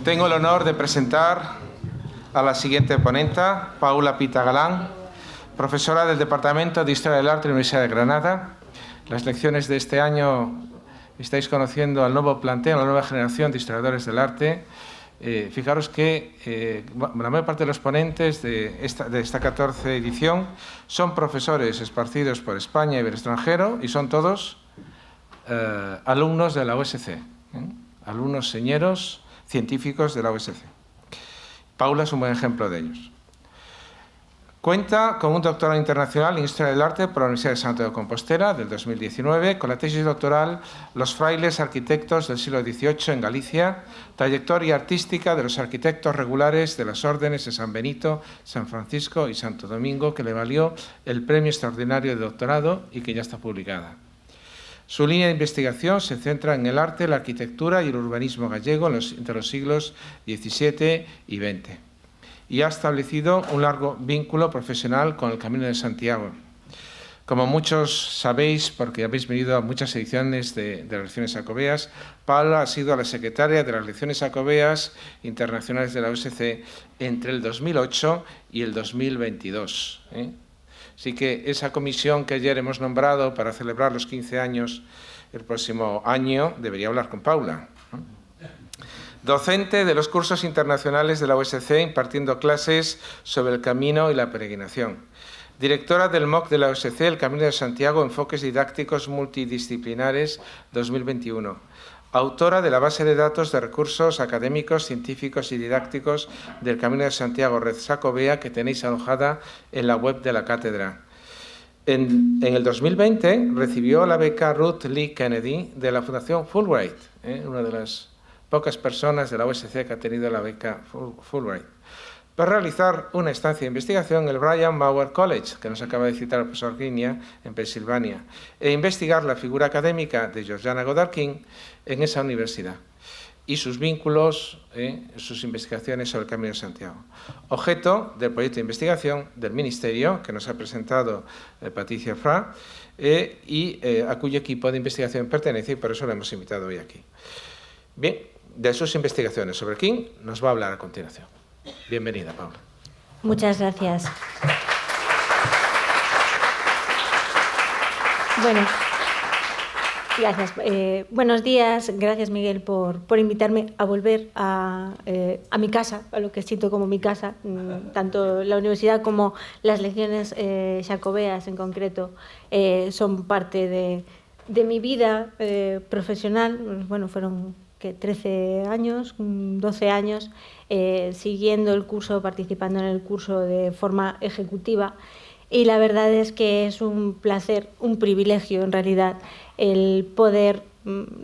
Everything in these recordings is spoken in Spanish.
Tengo el honor de presentar a la siguiente ponenta, Paula Pita Galán, profesora del Departamento de Historia del Arte de la Universidad de Granada. Las lecciones de este año estáis conociendo al nuevo plantel, a la nueva generación de historiadores del arte. Fijaros que la mayor parte de los ponentes de esta 14 edición son profesores esparcidos por España y el extranjero y son todos alumnos de la OSC, alumnos señeros científicos de la OSC. Paula es un buen ejemplo de ellos. Cuenta con un doctorado internacional en Historia del Arte por la Universidad de Santiago de Compostela del 2019, con la tesis doctoral Los frailes arquitectos del siglo XVIII en Galicia, trayectoria artística de los arquitectos regulares de las órdenes de San Benito, San Francisco y Santo Domingo, que le valió el premio extraordinario de doctorado y que ya está publicada. Su línea de investigación se centra en el arte, la arquitectura y el urbanismo gallego entre los siglos XVII y XX. Y ha establecido un largo vínculo profesional con el Camino de Santiago. Como muchos sabéis, porque habéis venido a muchas ediciones de las lecciones jacobeas, Paula ha sido la secretaria de las lecciones jacobeas internacionales de la OSC entre el 2008 y el 2022. Así que esa comisión que ayer hemos nombrado para celebrar los 15 años el próximo año debería hablar con Paula. Docente de los cursos internacionales de la OSC, impartiendo clases sobre el camino y la peregrinación. Directora del MOOC de la OSC, El Camino de Santiago, Enfoques Didácticos Multidisciplinares 2021. Autora de la base de datos de recursos académicos, científicos y didácticos del Camino de Santiago, Red Jacobea, que tenéis alojada en la web de la cátedra. En el 2020 recibió la beca Ruth Lee Kennedy de la Fundación Fulbright, una de las pocas personas de la OSC que ha tenido la beca Fulbright, para realizar una estancia de investigación en el Brian Mauer College, que nos acaba de citar el profesor Grinia, en Pensilvania, e investigar la figura académica de Georgiana Goddard King en esa universidad y sus vínculos, sus investigaciones sobre el Camino de Santiago. Objeto del proyecto de investigación del Ministerio, que nos ha presentado Patricia Fra, y a cuyo equipo de investigación pertenece, y por eso la hemos invitado hoy aquí. Bien, de sus investigaciones sobre King nos va a hablar a continuación. Bienvenida, Paula. Muchas gracias. Bueno, gracias. Buenos días. Gracias, Miguel, por invitarme a volver a mi casa, a lo que siento como mi casa. Tanto la universidad como las lecciones jacobeas en concreto son parte de mi vida profesional. Bueno, fueron 13 años, 12 años, siguiendo el curso, participando en el curso de forma ejecutiva. Y la verdad es que es un placer, un privilegio en realidad, el poder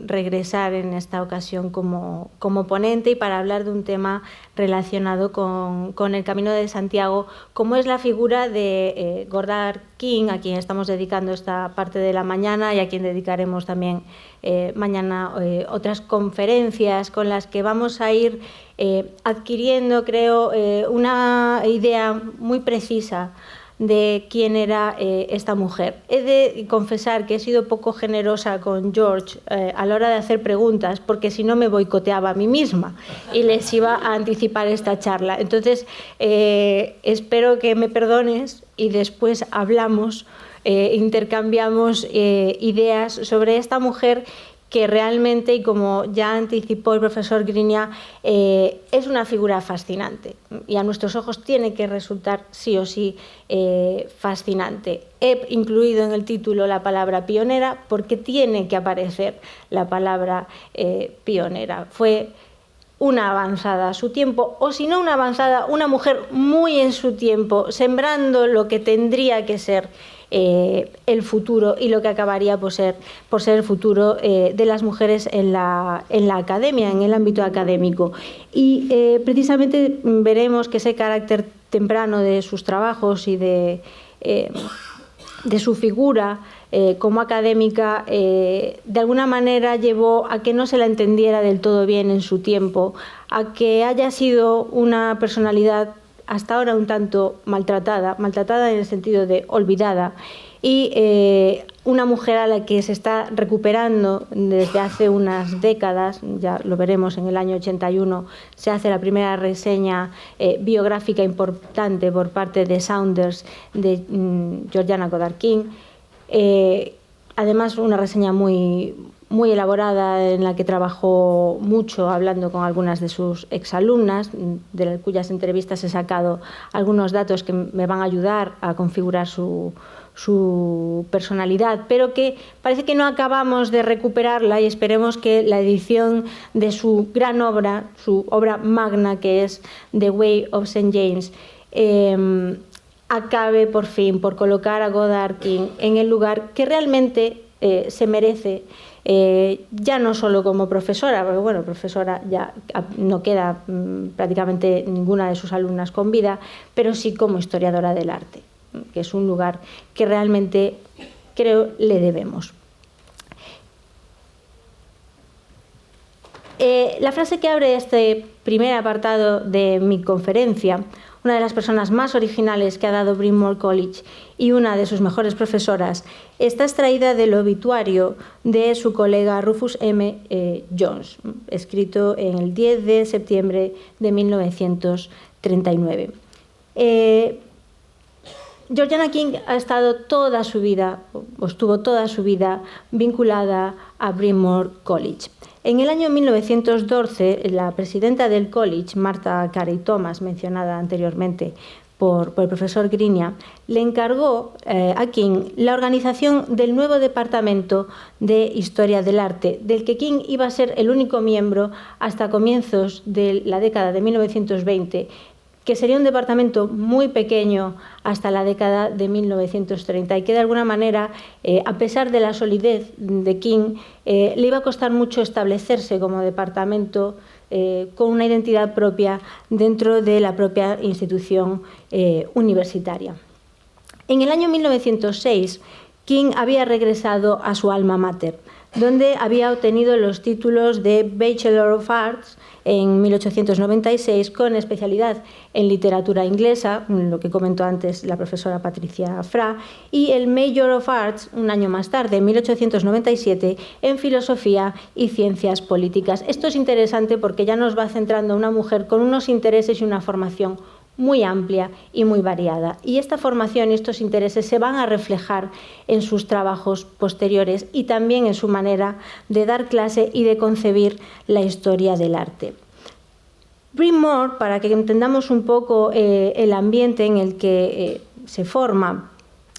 regresar en esta ocasión como ponente y para hablar de un tema relacionado con el Camino de Santiago, como es la figura de Goddard King, a quien estamos dedicando esta parte de la mañana y a quien dedicaremos también mañana otras conferencias con las que vamos a ir adquiriendo, creo, una idea muy precisa de quién era esta mujer. He de confesar que he sido poco generosa con George a la hora de hacer preguntas, porque si no me boicoteaba a mí misma y les iba a anticipar esta charla. Entonces, espero que me perdones y después hablamos, intercambiamos ideas sobre esta mujer que realmente, y como ya anticipó el profesor Grinia, es una figura fascinante y a nuestros ojos tiene que resultar sí o sí fascinante. He incluido en el título la palabra pionera porque tiene que aparecer la palabra pionera. Fue una avanzada a su tiempo, o si no una avanzada, una mujer muy en su tiempo, sembrando lo que tendría que ser el futuro y lo que acabaría por ser el futuro de las mujeres en la academia, en el ámbito académico. Y precisamente veremos que ese carácter temprano de sus trabajos y de su figura como académica de alguna manera llevó a que no se la entendiera del todo bien en su tiempo, a que haya sido una personalidad hasta ahora un tanto maltratada en el sentido de olvidada, y una mujer a la que se está recuperando desde hace unas décadas. Ya lo veremos, en el año 81 se hace la primera reseña biográfica importante por parte de Saunders de Georgiana Goddard King. Además, una reseña muy elaborada en la que trabajó mucho hablando con algunas de sus exalumnas, de cuyas entrevistas he sacado algunos datos que me van a ayudar a configurar su personalidad, pero que parece que no acabamos de recuperarla, y esperemos que la edición de su gran obra, su obra magna, que es The Way of St. James, acabe por fin por colocar a Goddard King en el lugar que realmente se merece, ya no solo como profesora, porque bueno, profesora ya no queda prácticamente ninguna de sus alumnas con vida, pero sí como historiadora del arte, que es un lugar que realmente creo le debemos. La frase que abre este primer apartado de mi conferencia, una de las personas más originales que ha dado Bryn Mawr College y una de sus mejores profesoras, está extraída del obituario de su colega Rufus M. Jones, escrito en el 10 de septiembre de 1939. Georgiana King ha estado toda su vida, o estuvo toda su vida, vinculada a Bryn Mawr College. En el año 1912, la presidenta del college, Martha Carey Thomas, mencionada anteriormente por el profesor Grinia, le encargó a King la organización del nuevo departamento de Historia del Arte, del que King iba a ser el único miembro hasta comienzos de la década de 1920, que sería un departamento muy pequeño hasta la década de 1930 y que de alguna manera, a pesar de la solidez de King, le iba a costar mucho establecerse como departamento con una identidad propia dentro de la propia institución universitaria. En el año 1906, King había regresado a su alma mater, donde había obtenido los títulos de Bachelor of Arts en 1896 con especialidad en literatura inglesa, lo que comentó antes la profesora Patricia Fra, y el Major of Arts un año más tarde, en 1897, en filosofía y ciencias políticas. Esto es interesante porque ya nos va centrando a una mujer con unos intereses y una formación muy amplia y muy variada. Y esta formación y estos intereses se van a reflejar en sus trabajos posteriores y también en su manera de dar clase y de concebir la historia del arte. Bryn Mawr, para que entendamos un poco el ambiente en el que se forma,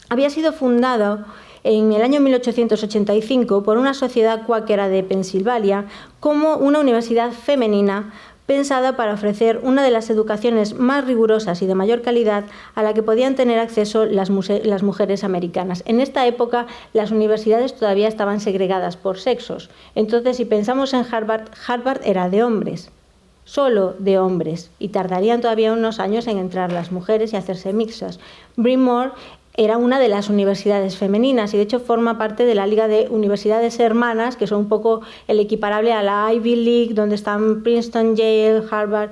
había sido fundado en el año 1885 por una sociedad cuáquera de Pensilvania como una universidad femenina pensada para ofrecer una de las educaciones más rigurosas y de mayor calidad a la que podían tener acceso las mujeres americanas. En esta época las universidades todavía estaban segregadas por sexos. Entonces, si pensamos en Harvard, Harvard era de hombres, solo de hombres, y tardarían todavía unos años en entrar las mujeres y hacerse mixtas. Bryn Mawr era una de las universidades femeninas y de hecho forma parte de la Liga de Universidades Hermanas, que son un poco el equiparable a la Ivy League, donde están Princeton, Yale, Harvard,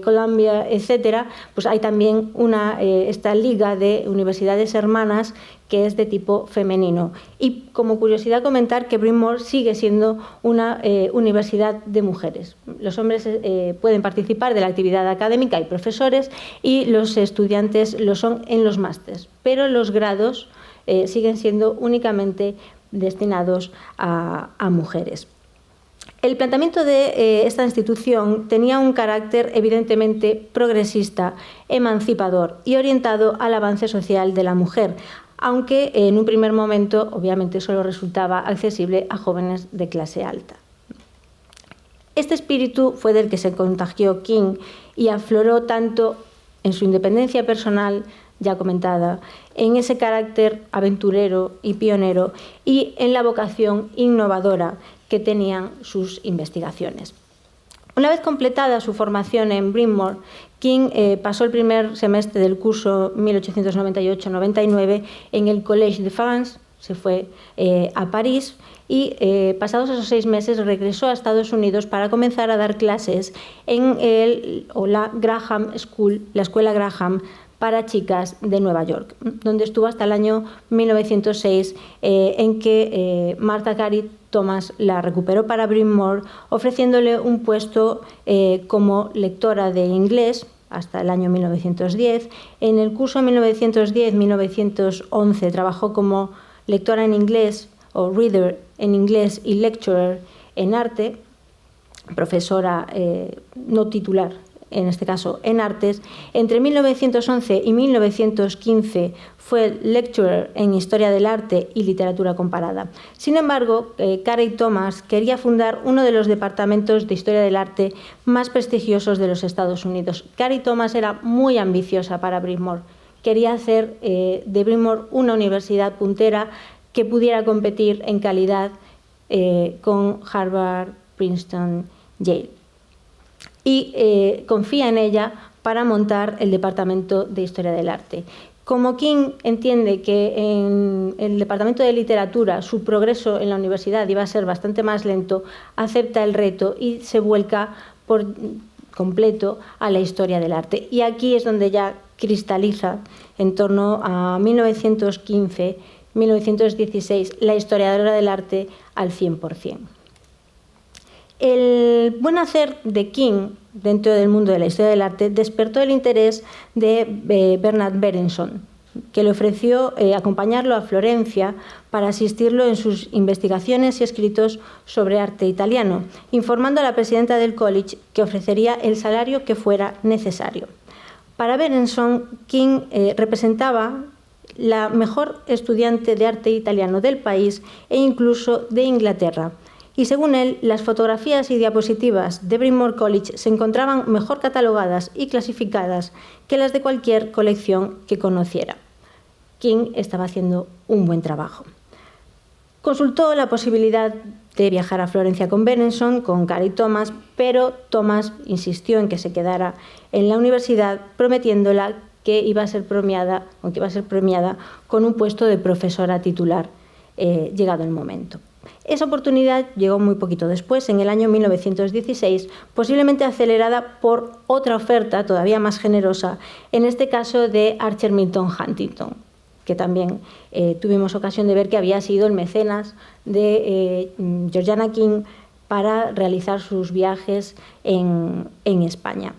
Columbia, etcétera. Pues hay también esta Liga de Universidades Hermanas que es de tipo femenino. Y como curiosidad comentar que Bryn Mawr sigue siendo una universidad de mujeres. Los hombres pueden participar de la actividad académica, hay profesores, y los estudiantes lo son en los másters, pero los grados siguen siendo únicamente destinados a mujeres. El planteamiento de esta institución tenía un carácter evidentemente progresista, emancipador y orientado al avance social de la mujer, aunque en un primer momento obviamente solo resultaba accesible a jóvenes de clase alta. Este espíritu fue del que se contagió King y afloró tanto en su independencia personal, ya comentada, en ese carácter aventurero y pionero y en la vocación innovadora que tenían sus investigaciones. Una vez completada su formación en Bryn Mawr, King pasó el primer semestre del curso 1898-99 en el Collège de France, se fue a París y pasados esos 6 meses regresó a Estados Unidos para comenzar a dar clases en la Graham School, la escuela Graham para chicas de Nueva York, donde estuvo hasta el año 1906, en que Martha Cary Thomas la recuperó para Bryn Mawr, ofreciéndole un puesto como lectora de inglés hasta el año 1910. En el curso 1910-1911 trabajó como lectora en inglés o reader en inglés y lecturer en arte, profesora no titular, en este caso en artes. Entre 1911 y 1915 fue lecturer en Historia del Arte y Literatura Comparada. Sin embargo, Cary Thomas quería fundar uno de los departamentos de Historia del Arte más prestigiosos de los Estados Unidos. Cary Thomas era muy ambiciosa para Bryn Mawr. Quería hacer de Bryn Mawr una universidad puntera que pudiera competir en calidad con Harvard, Princeton, Yale. Y confía en ella para montar el Departamento de Historia del Arte. Como King entiende que en el Departamento de Literatura su progreso en la universidad iba a ser bastante más lento, acepta el reto y se vuelca por completo a la historia del arte. Y aquí es donde ya cristaliza, en torno a 1915-1916, la historiadora del arte al 100%. El buen hacer de King dentro del mundo de la historia del arte despertó el interés de Bernard Berenson, que le ofreció acompañarlo a Florencia para asistirlo en sus investigaciones y escritos sobre arte italiano, informando a la presidenta del college que ofrecería el salario que fuera necesario. Para Berenson, King representaba la mejor estudiante de arte italiano del país e incluso de Inglaterra. Y según él, las fotografías y diapositivas de Bryn Mawr College se encontraban mejor catalogadas y clasificadas que las de cualquier colección que conociera. King estaba haciendo un buen trabajo. Consultó la posibilidad de viajar a Florencia con Berenson, con Cary Thomas, pero Thomas insistió en que se quedara en la universidad, prometiéndola que iba a ser premiada con un puesto de profesora titular llegado el momento. Esa oportunidad llegó muy poquito después, en el año 1916, posiblemente acelerada por otra oferta todavía más generosa, en este caso de Archer Milton Huntington, que también tuvimos ocasión de ver que había sido el mecenas de Georgiana King para realizar sus viajes en España.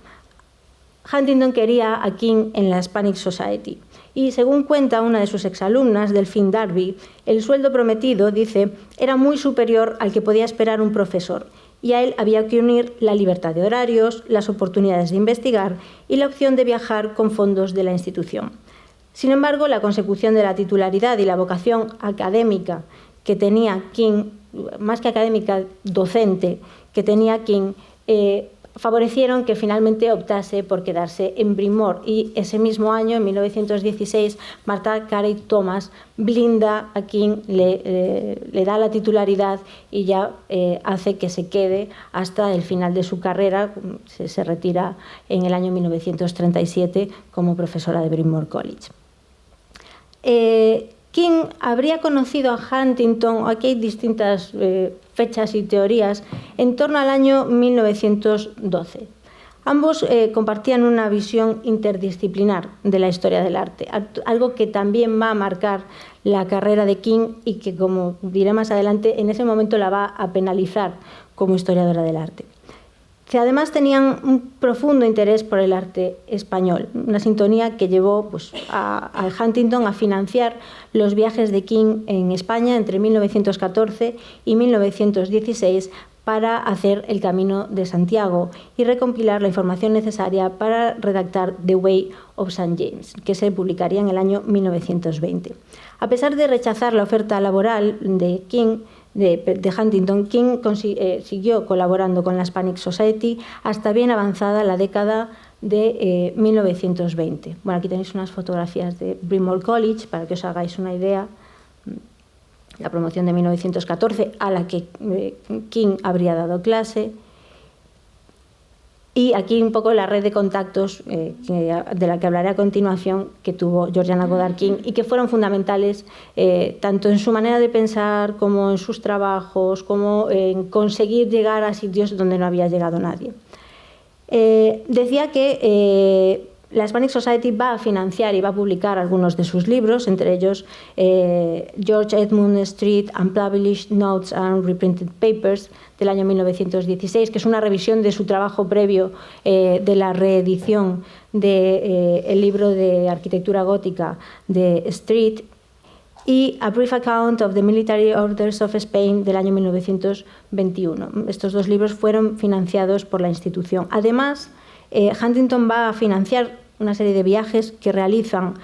Huntington quería a King en la Hispanic Society. Y según cuenta una de sus exalumnas, Delphine Darby, el sueldo prometido, dice, era muy superior al que podía esperar un profesor, y a él había que unir la libertad de horarios, las oportunidades de investigar y la opción de viajar con fondos de la institución. Sin embargo, la consecución de la titularidad y la vocación académica que tenía King, más que académica, docente, que tenía King, favorecieron que finalmente optase por quedarse en Bryn Mawr, y ese mismo año, en 1916, Martha Cary Thomas blinda a King, le da la titularidad y ya hace que se quede hasta el final de su carrera. Se retira en el año 1937 como profesora de Bryn Mawr College. King habría conocido a Huntington, aquí hay distintas fechas y teorías, en torno al año 1912. Ambos compartían una visión interdisciplinar de la historia del arte, algo que también va a marcar la carrera de King y que, como diré más adelante, en ese momento la va a penalizar como historiadora del arte. Que además tenían un profundo interés por el arte español, una sintonía que llevó a Huntington a financiar los viajes de King en España entre 1914 y 1916 para hacer el Camino de Santiago y recompilar la información necesaria para redactar The Way of St. James, que se publicaría en el año 1920. A pesar de rechazar la oferta laboral de Huntington, King siguió colaborando con la Hispanic Society hasta bien avanzada la década de 1920. Bueno, aquí tenéis unas fotografías de Bryn Mawr College para que os hagáis una idea. La promoción de 1914 a la que King habría dado clase. Y aquí un poco la red de contactos de la que hablaré a continuación, que tuvo Georgiana Goddard King y que fueron fundamentales tanto en su manera de pensar como en sus trabajos, como en conseguir llegar a sitios donde no había llegado nadie. Decía que la Hispanic Society va a financiar y va a publicar algunos de sus libros, entre ellos George Edmund Street, Unpublished Notes and Reprinted Papers, del año 1916, que es una revisión de su trabajo previo de la reedición del libro de arquitectura gótica de Street, y A Brief Account of the Military Orders of Spain del año 1921. Estos dos libros fueron financiados por la institución. Además, Huntington va a financiar una serie de viajes que realizan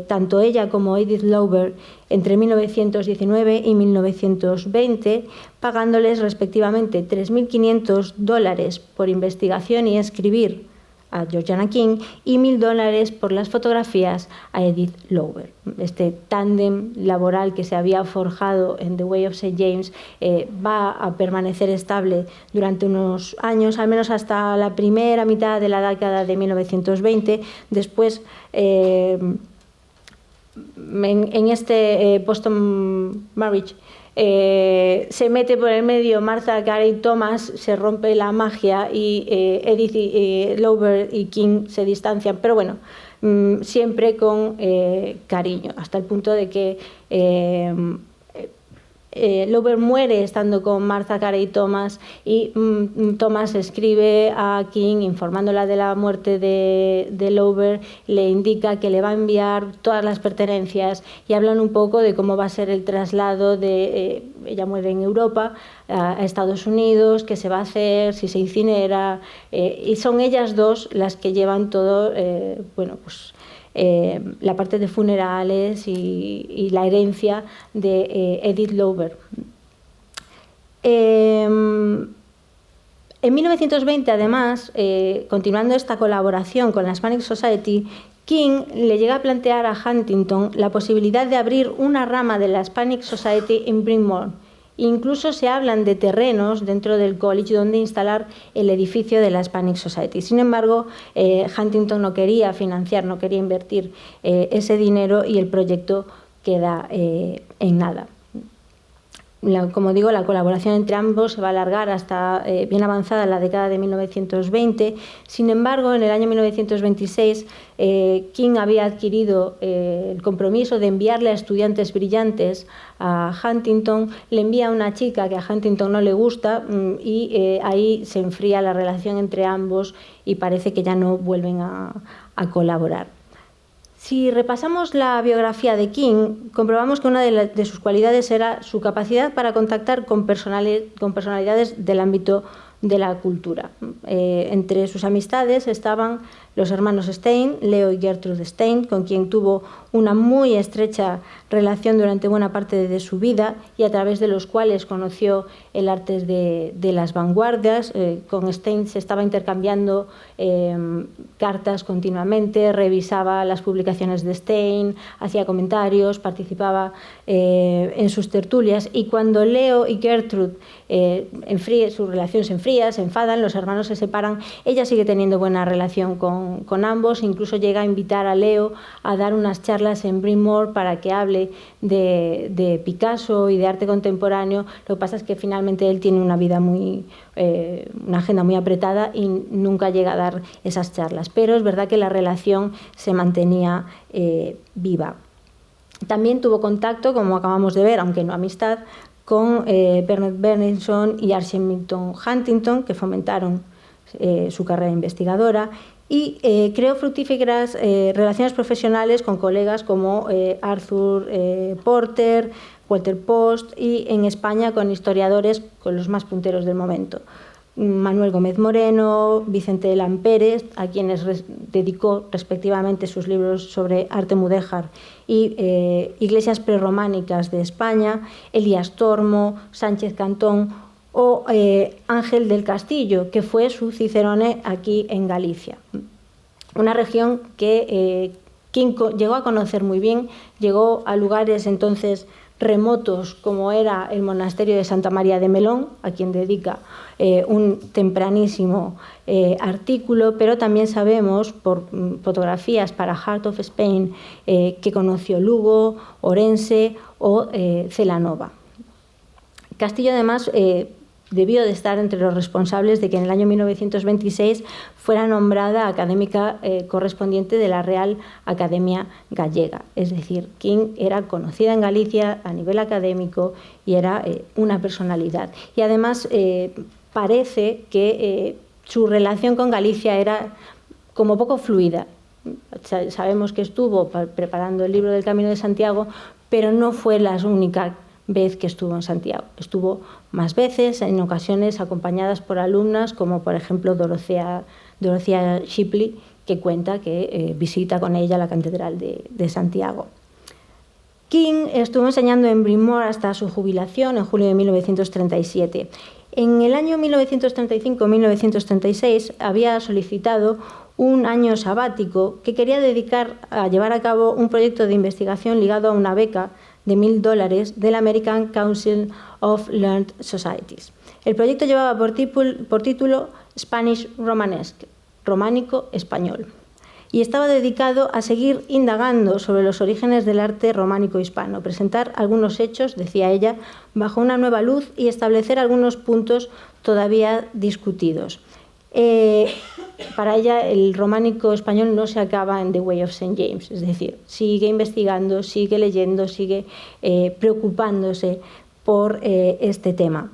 tanto ella como Edith Lauber entre 1919 y 1920, pagándoles respectivamente $3.500 por investigación y escribir a Georgiana King y $1.000 por las fotografías a Edith Lauber. Este tándem laboral que se había forjado en The Way of St. James va a permanecer estable durante unos años, al menos hasta la primera mitad de la década de 1920. Después, en este Boston Marriage, se mete por el medio Martha Carey Thomas, se rompe la magia y Edith Lauber y King se distancian, pero bueno, siempre con cariño, hasta el punto de que Lauber muere estando con Martha Carey Thomas y Thomas escribe a King informándola de la muerte de Lauber, le indica que le va a enviar todas las pertenencias y hablan un poco de cómo va a ser el traslado de ella muere en Europa a Estados Unidos, qué se va a hacer, si se incinera, y son ellas dos las que llevan todo, la parte de funerales y la herencia de Edith Lauber. En 1920, además, continuando esta colaboración con la Hispanic Society, King le llega a plantear a Huntington la posibilidad de abrir una rama de la Hispanic Society en Bryn Mawr. Incluso se hablan de terrenos dentro del college donde instalar el edificio de la Hispanic Society. Sin embargo, Huntington no quería financiar, no quería invertir ese dinero y el proyecto queda en nada. Como digo, la colaboración entre ambos se va a alargar hasta bien avanzada la década de 1920. Sin embargo, en el año 1926, King había adquirido el compromiso de enviarle a estudiantes brillantes a Huntington. Le envía a una chica que a Huntington no le gusta y ahí se enfría la relación entre ambos y parece que ya no vuelven a colaborar. Si repasamos la biografía de King, comprobamos que una de sus cualidades era su capacidad para contactar con personalidades del ámbito de la cultura. Entre sus amistades estaban los hermanos Stein, Leo y Gertrude Stein, con quien tuvo una muy estrecha relación durante buena parte de su vida y a través de los cuales conoció el arte de las vanguardias. Con Stein se estaba intercambiando cartas continuamente, revisaba las publicaciones de Stein, hacía comentarios, participaba en sus tertulias, y cuando Leo y Gertrude su relación se enfría, se enfadan, los hermanos se separan, ella sigue teniendo buena relación con ambos, incluso llega a invitar a Leo a dar unas charlas en Bryn Mawr para que hable de Picasso y de arte contemporáneo. Lo que pasa es que finalmente él tiene una vida una agenda muy apretada y nunca llega a dar esas charlas, pero es verdad que la relación se mantenía viva. También tuvo contacto, como acabamos de ver, aunque no amistad, con Bernard Bernison y Archie Milton Huntington, que fomentaron su carrera investigadora, y creó fructíferas relaciones profesionales con colegas como Arthur Porter, Walter Post, y en España con historiadores, con los más punteros del momento. Manuel Gómez Moreno, Vicente Lampérez, a quienes dedicó respectivamente sus libros sobre arte mudéjar y iglesias prerrománicas de España, Elías Tormo, Sánchez Cantón o Ángel del Castillo, que fue su cicerone aquí en Galicia. Una región que King llegó a conocer muy bien, llegó a lugares entonces remotos como era el monasterio de Santa María de Melón, a quien dedica un tempranísimo artículo, pero también sabemos por fotografías para Heart of Spain que conoció Lugo, Orense o Celanova. Castillo además debió de estar entre los responsables de que en el año 1926 fuera nombrada académica correspondiente de la Real Academia Gallega. Es decir, King era conocida en Galicia a nivel académico y era una personalidad. Y además parece que su relación con Galicia era como poco fluida. Sabemos que estuvo preparando el libro del Camino de Santiago, pero no fue la única vez que estuvo en Santiago. Estuvo más veces, en ocasiones acompañadas por alumnas, como por ejemplo Dorothea Shipley, que cuenta que visita con ella la Catedral de Santiago. King estuvo enseñando en Bryn Mawr hasta su jubilación en julio de 1937. En el año 1935-1936 había solicitado un año sabático que quería dedicar a llevar a cabo un proyecto de investigación ligado a una beca de $1000 del American Council of Learned Societies. El proyecto llevaba por título Spanish Romanesque, románico español, y estaba dedicado a seguir indagando sobre los orígenes del arte románico hispano, presentar algunos hechos, decía ella, bajo una nueva luz y establecer algunos puntos todavía discutidos. Para ella el románico español no se acaba en The Way of St. James, es decir, sigue investigando, sigue leyendo, sigue preocupándose por este tema.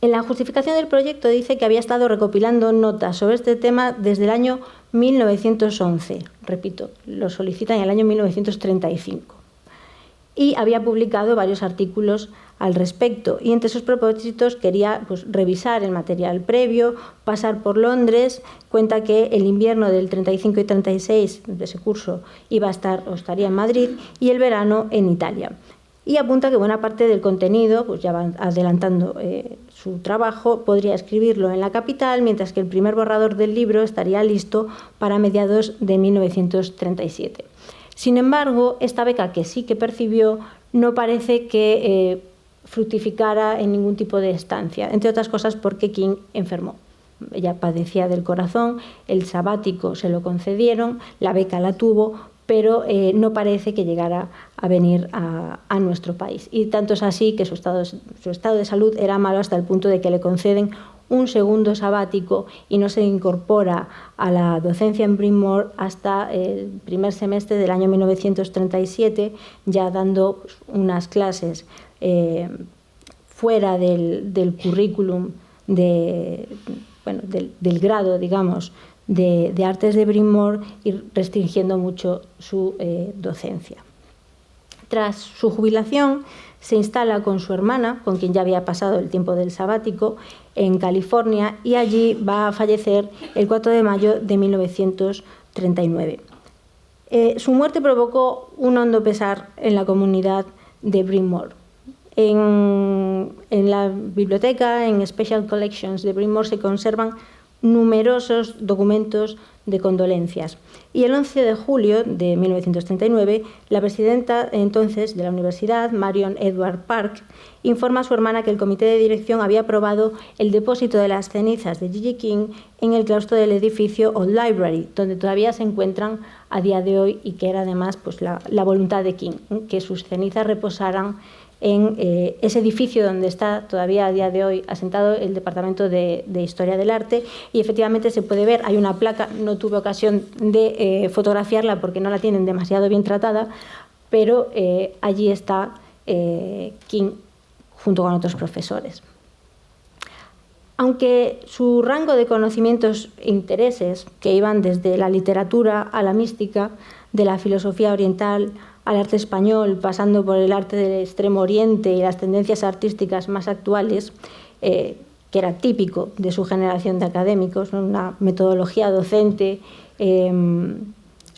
En la justificación del proyecto dice que había estado recopilando notas sobre este tema desde el año 1911, repito, lo solicita en el año 1935, y había publicado varios artículos al respecto, y entre sus propósitos quería revisar el material previo, pasar por Londres. Cuenta que el invierno del 35 y 36 de ese curso estaría en Madrid, y el verano en Italia. Y apunta que buena parte del contenido, ya van adelantando su trabajo, podría escribirlo en la capital, mientras que el primer borrador del libro estaría listo para mediados de 1937. Sin embargo, esta beca que sí que percibió no parece que fructificara en ningún tipo de estancia, entre otras cosas porque King enfermó. Ella padecía del corazón, el sabático se lo concedieron, la beca la tuvo, pero no parece que llegara a venir a nuestro país. Y tanto es así que su estado de salud era malo hasta el punto de que le conceden un segundo sabático y no se incorpora a la docencia en Bryn Mawr hasta el primer semestre del año 1937, ya dando unas clases fuera del currículum del grado, digamos, de artes de Bryn Mawr, y restringiendo mucho su docencia. Tras su jubilación, se instala con su hermana, con quien ya había pasado el tiempo del sabático, en California, y allí va a fallecer el 4 de mayo de 1939. Su muerte provocó un hondo pesar en la comunidad de Bryn Mawr. En la biblioteca, en Special Collections de Bryn Mawr, se conservan numerosos documentos de condolencias. Y el 11 de julio de 1939, la presidenta entonces de la universidad, Marion Edward Park, informa a su hermana que el comité de dirección había aprobado el depósito de las cenizas de Gigi King en el claustro del edificio Old Library, donde todavía se encuentran a día de hoy, y que era además la voluntad de King, que sus cenizas reposaran en ese edificio donde está todavía a día de hoy asentado el Departamento de Historia del Arte. Y efectivamente se puede ver, hay una placa, no tuve ocasión de fotografiarla porque no la tienen demasiado bien tratada, pero allí está King junto con otros profesores. Aunque su rango de conocimientos e intereses, que iban desde la literatura a la mística, de la filosofía oriental al arte español, pasando por el arte del Extremo Oriente y las tendencias artísticas más actuales, que era típico de su generación de académicos, ¿no? Una metodología docente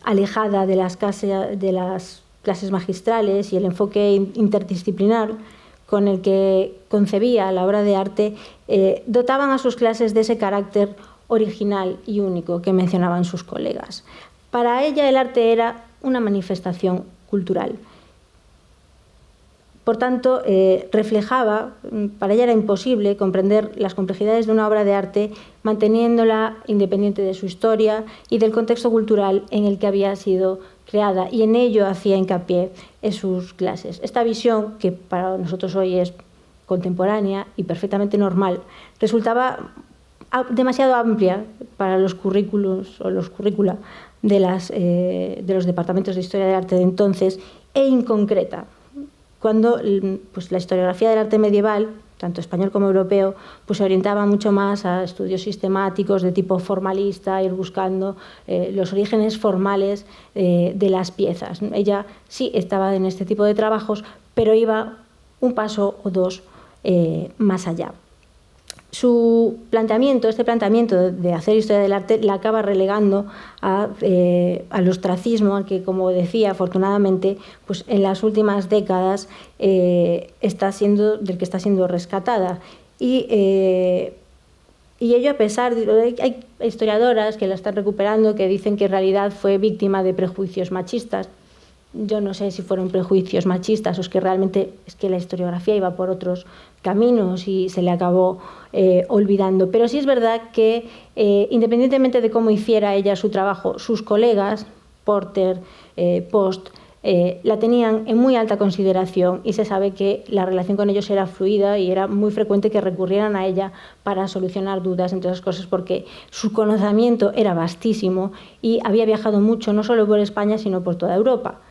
alejada de las clases magistrales, y el enfoque interdisciplinar con el que concebía la obra de arte, dotaban a sus clases de ese carácter original y único que mencionaban sus colegas. Para ella el arte era una manifestación cultural. Por tanto, reflejaba, para ella era imposible comprender las complejidades de una obra de arte manteniéndola independiente de su historia y del contexto cultural en el que había sido creada, y en ello hacía hincapié en sus clases. Esta visión, que para nosotros hoy es contemporánea y perfectamente normal, resultaba demasiado amplia para los currículos o los currícula de los departamentos de Historia del Arte de entonces e inconcreta, cuando pues, la historiografía del arte medieval, tanto español como europeo, pues se orientaba mucho más a estudios sistemáticos de tipo formalista, ir buscando los orígenes formales de las piezas. Ella sí estaba en este tipo de trabajos, pero iba un paso o dos más allá. Su planteamiento, este planteamiento de hacer historia del arte, la acaba relegando al ostracismo, que, como decía, afortunadamente, pues en las últimas décadas del que está siendo rescatada. Y ello a pesar de... Hay historiadoras que la están recuperando que dicen que en realidad fue víctima de prejuicios machistas. Yo no sé si fueron prejuicios machistas o es que realmente es que la historiografía iba por otros caminos y se le acabó olvidando. Pero sí es verdad que, independientemente de cómo hiciera ella su trabajo, sus colegas, Porter, Post, la tenían en muy alta consideración y se sabe que la relación con ellos era fluida y era muy frecuente que recurrieran a ella para solucionar dudas, entre otras cosas, porque su conocimiento era vastísimo y había viajado mucho, no solo por España, sino por toda Europa.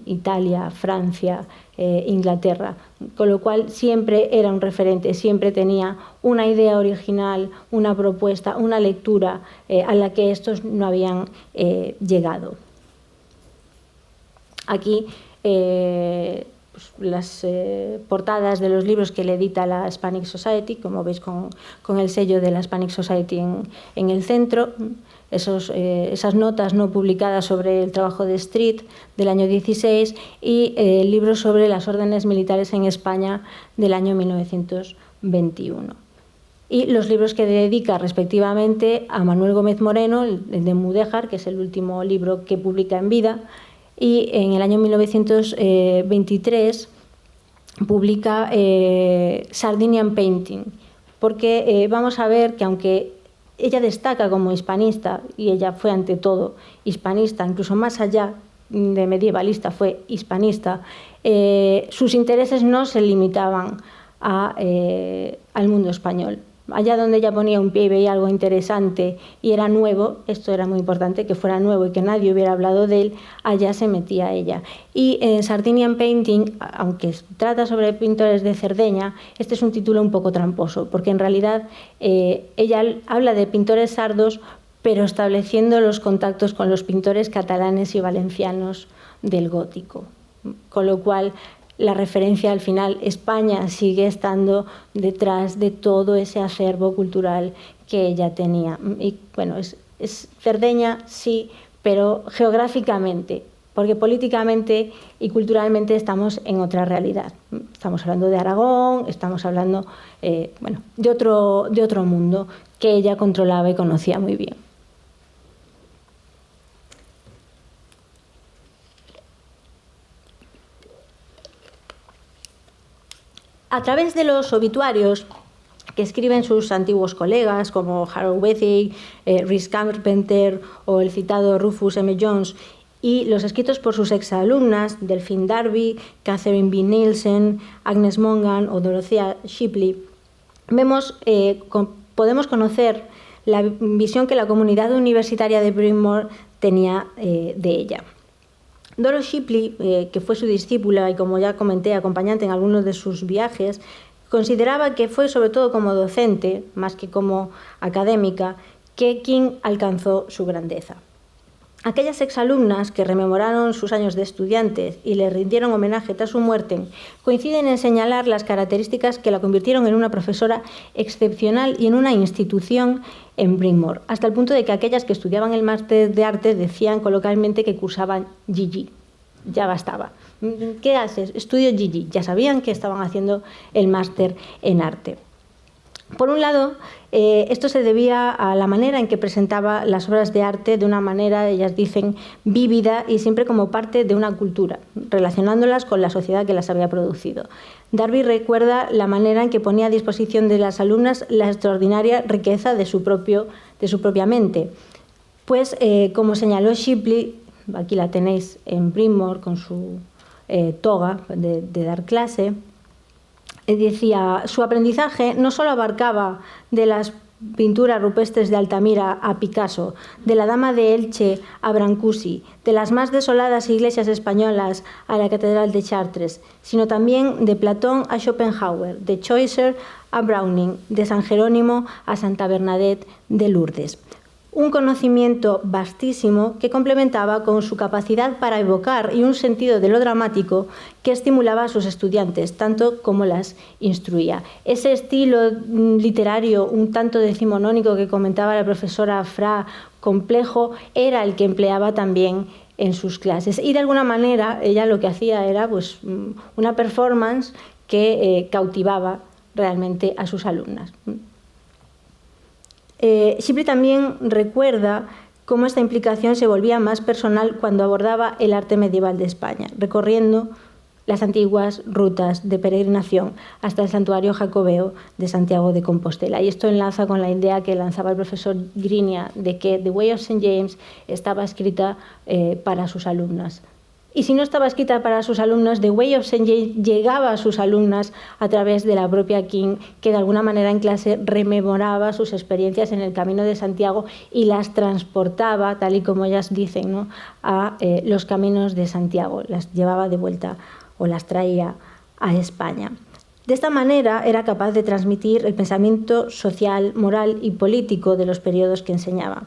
Italia, Francia, Inglaterra, con lo cual siempre era un referente, siempre tenía una idea original, una propuesta, una lectura a la que estos no habían llegado. Aquí pues, las portadas de los libros que le edita la Hispanic Society, como veis con el sello de la Hispanic Society en el centro. Esas notas no publicadas sobre el trabajo de Street del año 16 y el libro sobre las órdenes militares en España del año 1921. Y los libros que dedica respectivamente a Manuel Gómez Moreno, el de Mudéjar, que es el último libro que publica en vida, y en el año 1923 publica Sardinian Painting, porque vamos a ver que aunque ella destaca como hispanista, y ella fue ante todo hispanista, incluso más allá de medievalista, fue hispanista, sus intereses no se limitaban al mundo español. Allá donde ella ponía un pie y veía algo interesante y era nuevo, esto era muy importante, que fuera nuevo y que nadie hubiera hablado de él, allá se metía ella. Y en Sardinian Painting, aunque trata sobre pintores de Cerdeña, este es un título un poco tramposo, porque en realidad ella habla de pintores sardos, pero estableciendo los contactos con los pintores catalanes y valencianos del gótico. Con lo cual, la referencia al final, España sigue estando detrás de todo ese acervo cultural que ella tenía. Y bueno, es Cerdeña, sí, pero geográficamente, porque políticamente y culturalmente estamos en otra realidad. Estamos hablando de Aragón, estamos hablando bueno, de otro mundo que ella controlaba y conocía muy bien. A través de los obituarios que escriben sus antiguos colegas como Harold Wethig, Rhys Carpenter o el citado Rufus M. Jones, y los escritos por sus exalumnas Delphine Darby, Catherine B. Nielsen, Agnes Mongan o Dorothea Shipley, podemos conocer la visión que la comunidad universitaria de Bryn Mawr tenía de ella. Doro Shipley, que fue su discípula y, como ya comenté, acompañante en algunos de sus viajes, consideraba que fue sobre todo como docente, más que como académica, que quien alcanzó su grandeza. Aquellas exalumnas que rememoraron sus años de estudiantes y le rindieron homenaje tras su muerte coinciden en señalar las características que la convirtieron en una profesora excepcional y en una institución en Bryn Mawr, hasta el punto de que aquellas que estudiaban el máster de arte decían coloquialmente que cursaban GG. Ya bastaba. ¿Qué haces? Estudio GG. Ya sabían que estaban haciendo el máster en arte. Por un lado, esto se debía a la manera en que presentaba las obras de arte de una manera, ellas dicen, vívida y siempre como parte de una cultura, relacionándolas con la sociedad que las había producido. Darby recuerda la manera en que ponía a disposición de las alumnas la extraordinaria riqueza de su propia mente. Pues, como señaló Shipley, aquí la tenéis en Bryn Mawr con su toga de dar clase, decía, su aprendizaje no solo abarcaba de las pinturas rupestres de Altamira a Picasso, de la Dama de Elche a Brancusi, de las más desoladas iglesias españolas a la Catedral de Chartres, sino también de Platón a Schopenhauer, de Chaucer a Browning, de San Jerónimo a Santa Bernadette de Lourdes. Un conocimiento vastísimo que complementaba con su capacidad para evocar y un sentido de lo dramático que estimulaba a sus estudiantes, tanto como las instruía. Ese estilo literario un tanto decimonónico que comentaba la profesora Fra, complejo, era el que empleaba también en sus clases. Y de alguna manera ella lo que hacía era pues, una performance que cautivaba realmente a sus alumnas. Shipley también recuerda cómo esta implicación se volvía más personal cuando abordaba el arte medieval de España, recorriendo las antiguas rutas de peregrinación hasta el santuario jacobeo de Santiago de Compostela. Y esto enlaza con la idea que lanzaba el profesor Grinia de que The Way of St. James estaba escrita para sus alumnas. Y si no estaba escrita para sus alumnos, The Way of St. James llegaba a sus alumnas a través de la propia King, que de alguna manera en clase rememoraba sus experiencias en el Camino de Santiago y las transportaba, tal y como ellas dicen, ¿no?, a los caminos de Santiago, las llevaba de vuelta o las traía a España. De esta manera era capaz de transmitir el pensamiento social, moral y político de los periodos que enseñaba.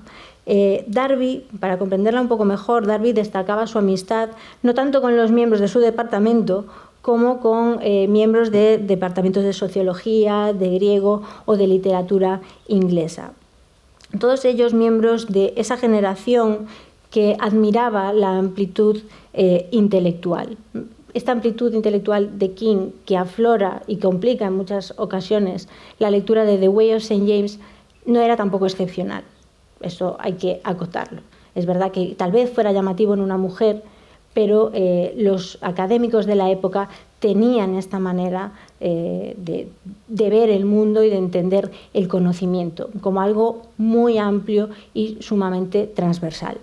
Darby, para comprenderla un poco mejor, Darby destacaba su amistad no tanto con los miembros de su departamento como con miembros de departamentos de sociología, de griego o de literatura inglesa. Todos ellos miembros de esa generación que admiraba la amplitud intelectual. Esta amplitud intelectual de King, que aflora y complica en muchas ocasiones la lectura de The Way of St. James, no era tampoco excepcional. Eso hay que acotarlo. Es verdad que tal vez fuera llamativo en una mujer, pero los académicos de la época tenían esta manera de ver el mundo y de entender el conocimiento como algo muy amplio y sumamente transversal.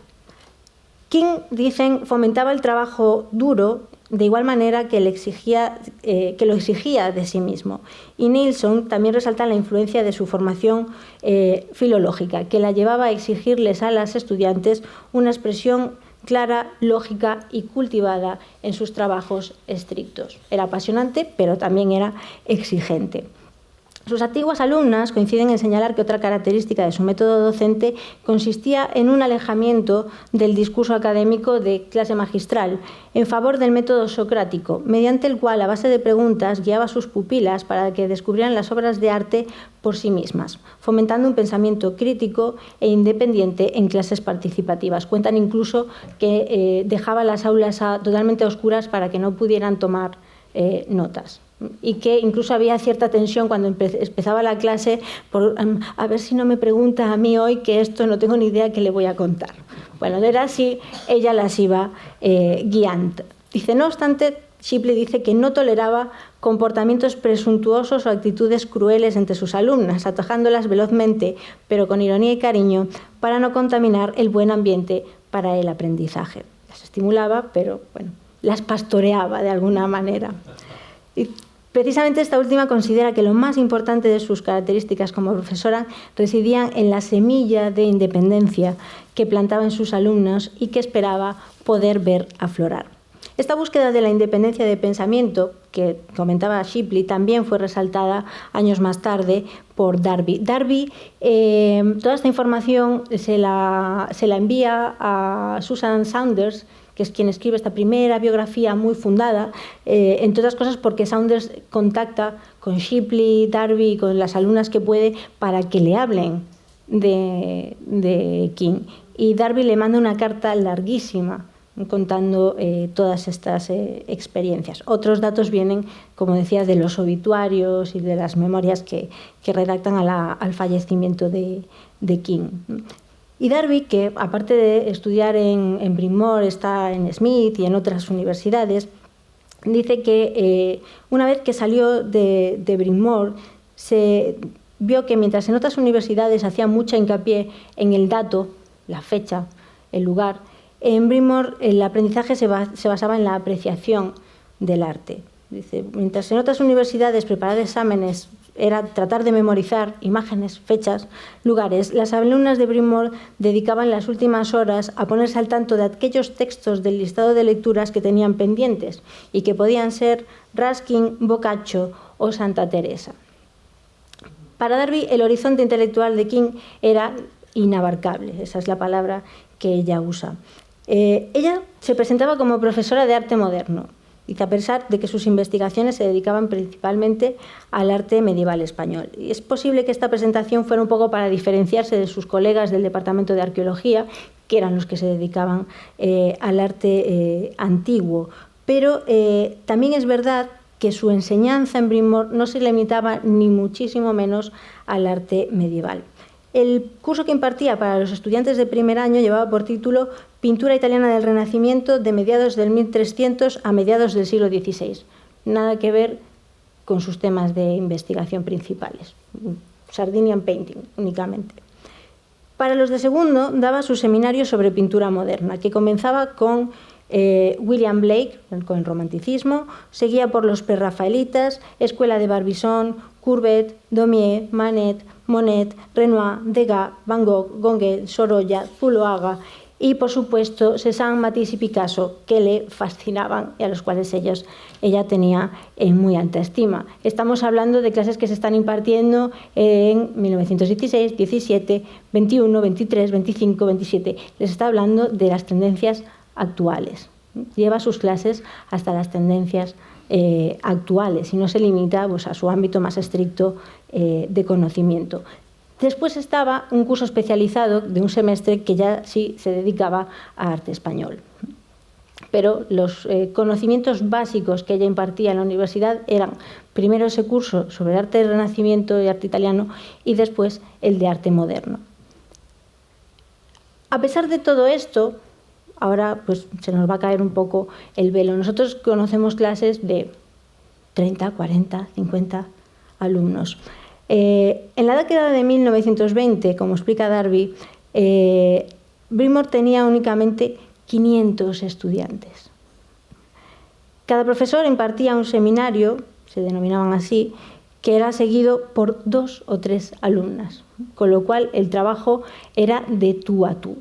King, dicen, fomentaba el trabajo duro de igual manera que lo exigía de sí mismo. Y Neilson también resalta la influencia de su formación filológica, que la llevaba a exigirles a las estudiantes una expresión clara, lógica y cultivada en sus trabajos estrictos. Era apasionante, pero también era exigente. Sus antiguas alumnas coinciden en señalar que otra característica de su método docente consistía en un alejamiento del discurso académico de clase magistral en favor del método socrático, mediante el cual, a base de preguntas, guiaba a sus pupilas para que descubrieran las obras de arte por sí mismas, fomentando un pensamiento crítico e independiente en clases participativas. Cuentan incluso que dejaba las aulas totalmente oscuras para que no pudieran tomar notas. Y que incluso había cierta tensión cuando empezaba la clase por a ver si no me pregunta a mí hoy, que esto no tengo ni idea qué le voy a contar. Bueno, no era así, ella las iba guiando. Dice, no obstante, Shipley dice que no toleraba comportamientos presuntuosos o actitudes crueles entre sus alumnas, atajándolas velozmente, pero con ironía y cariño, para no contaminar el buen ambiente para el aprendizaje. Las estimulaba, pero bueno, las pastoreaba de alguna manera. Y precisamente esta última considera que lo más importante de sus características como profesora residían en la semilla de independencia que plantaba en sus alumnos y que esperaba poder ver aflorar. Esta búsqueda de la independencia de pensamiento, que comentaba Shipley, también fue resaltada años más tarde por Darby. Darby, toda esta información se la envía a Susan Saunders, que es quien escribe esta primera biografía muy fundada, entre otras cosas porque Saunders contacta con Shipley, Darby, con las alumnas que puede, para que le hablen de King. Y Darby le manda una carta larguísima contando todas estas experiencias. Otros datos vienen, como decía, de los obituarios y de las memorias que redactan al fallecimiento de King. Y Darby, que aparte de estudiar en Bryn Mawr, está en Smith y en otras universidades, dice que una vez que salió de Bryn Mawr, se vio que mientras en otras universidades hacía mucha hincapié en el dato, la fecha, el lugar, en Bryn Mawr el aprendizaje se basaba en la apreciación del arte. Dice, mientras en otras universidades preparar exámenes era tratar de memorizar imágenes, fechas, lugares, las alumnas de Bryn Mawr dedicaban las últimas horas a ponerse al tanto de aquellos textos del listado de lecturas que tenían pendientes y que podían ser Ruskin, Boccaccio o Santa Teresa. Para Darby, el horizonte intelectual de King era inabarcable, esa es la palabra que ella usa. Ella se presentaba como profesora de arte moderno, y que a pesar de que sus investigaciones se dedicaban principalmente al arte medieval español. Y es posible que esta presentación fuera un poco para diferenciarse de sus colegas del Departamento de Arqueología, que eran los que se dedicaban al arte antiguo. Pero también es verdad que su enseñanza en Bryn Mawr no se limitaba ni muchísimo menos al arte medieval. El curso que impartía para los estudiantes de primer año llevaba por título Pintura italiana del Renacimiento de mediados del 1300 a mediados del siglo XVI. Nada que ver con sus temas de investigación principales. Sardinian Painting, únicamente. Para los de segundo, daba su seminario sobre pintura moderna, que comenzaba con William Blake, con el romanticismo, seguía por los prerrafaelitas, escuela de Barbizon, Courbet, Daumier, Manet, Monet, Renoir, Degas, Van Gogh, Gonguet, Sorolla, Zuloaga y, por supuesto, Cézanne, Matisse y Picasso, que le fascinaban y a los cuales ella tenía en muy alta estima. Estamos hablando de clases que se están impartiendo en 1916, 17, 21, 23, 25, 27. Les está hablando de las tendencias actuales. Lleva sus clases hasta las tendencias actuales y no se limita pues, a su ámbito más estricto de conocimiento. Después estaba un curso especializado de un semestre que ya sí se dedicaba a arte español. Pero los conocimientos básicos que ella impartía en la universidad eran primero ese curso sobre arte del Renacimiento y arte italiano y después el de arte moderno. A pesar de todo esto, ahora pues, se nos va a caer un poco el velo. Nosotros conocemos clases de 30, 40, 50 alumnos. En la década de 1920, como explica Darby, Bryn Mawr tenía únicamente 500 estudiantes. Cada profesor impartía un seminario, se denominaban así, que era seguido por 2 o 3 alumnas, con lo cual el trabajo era de tú a tú.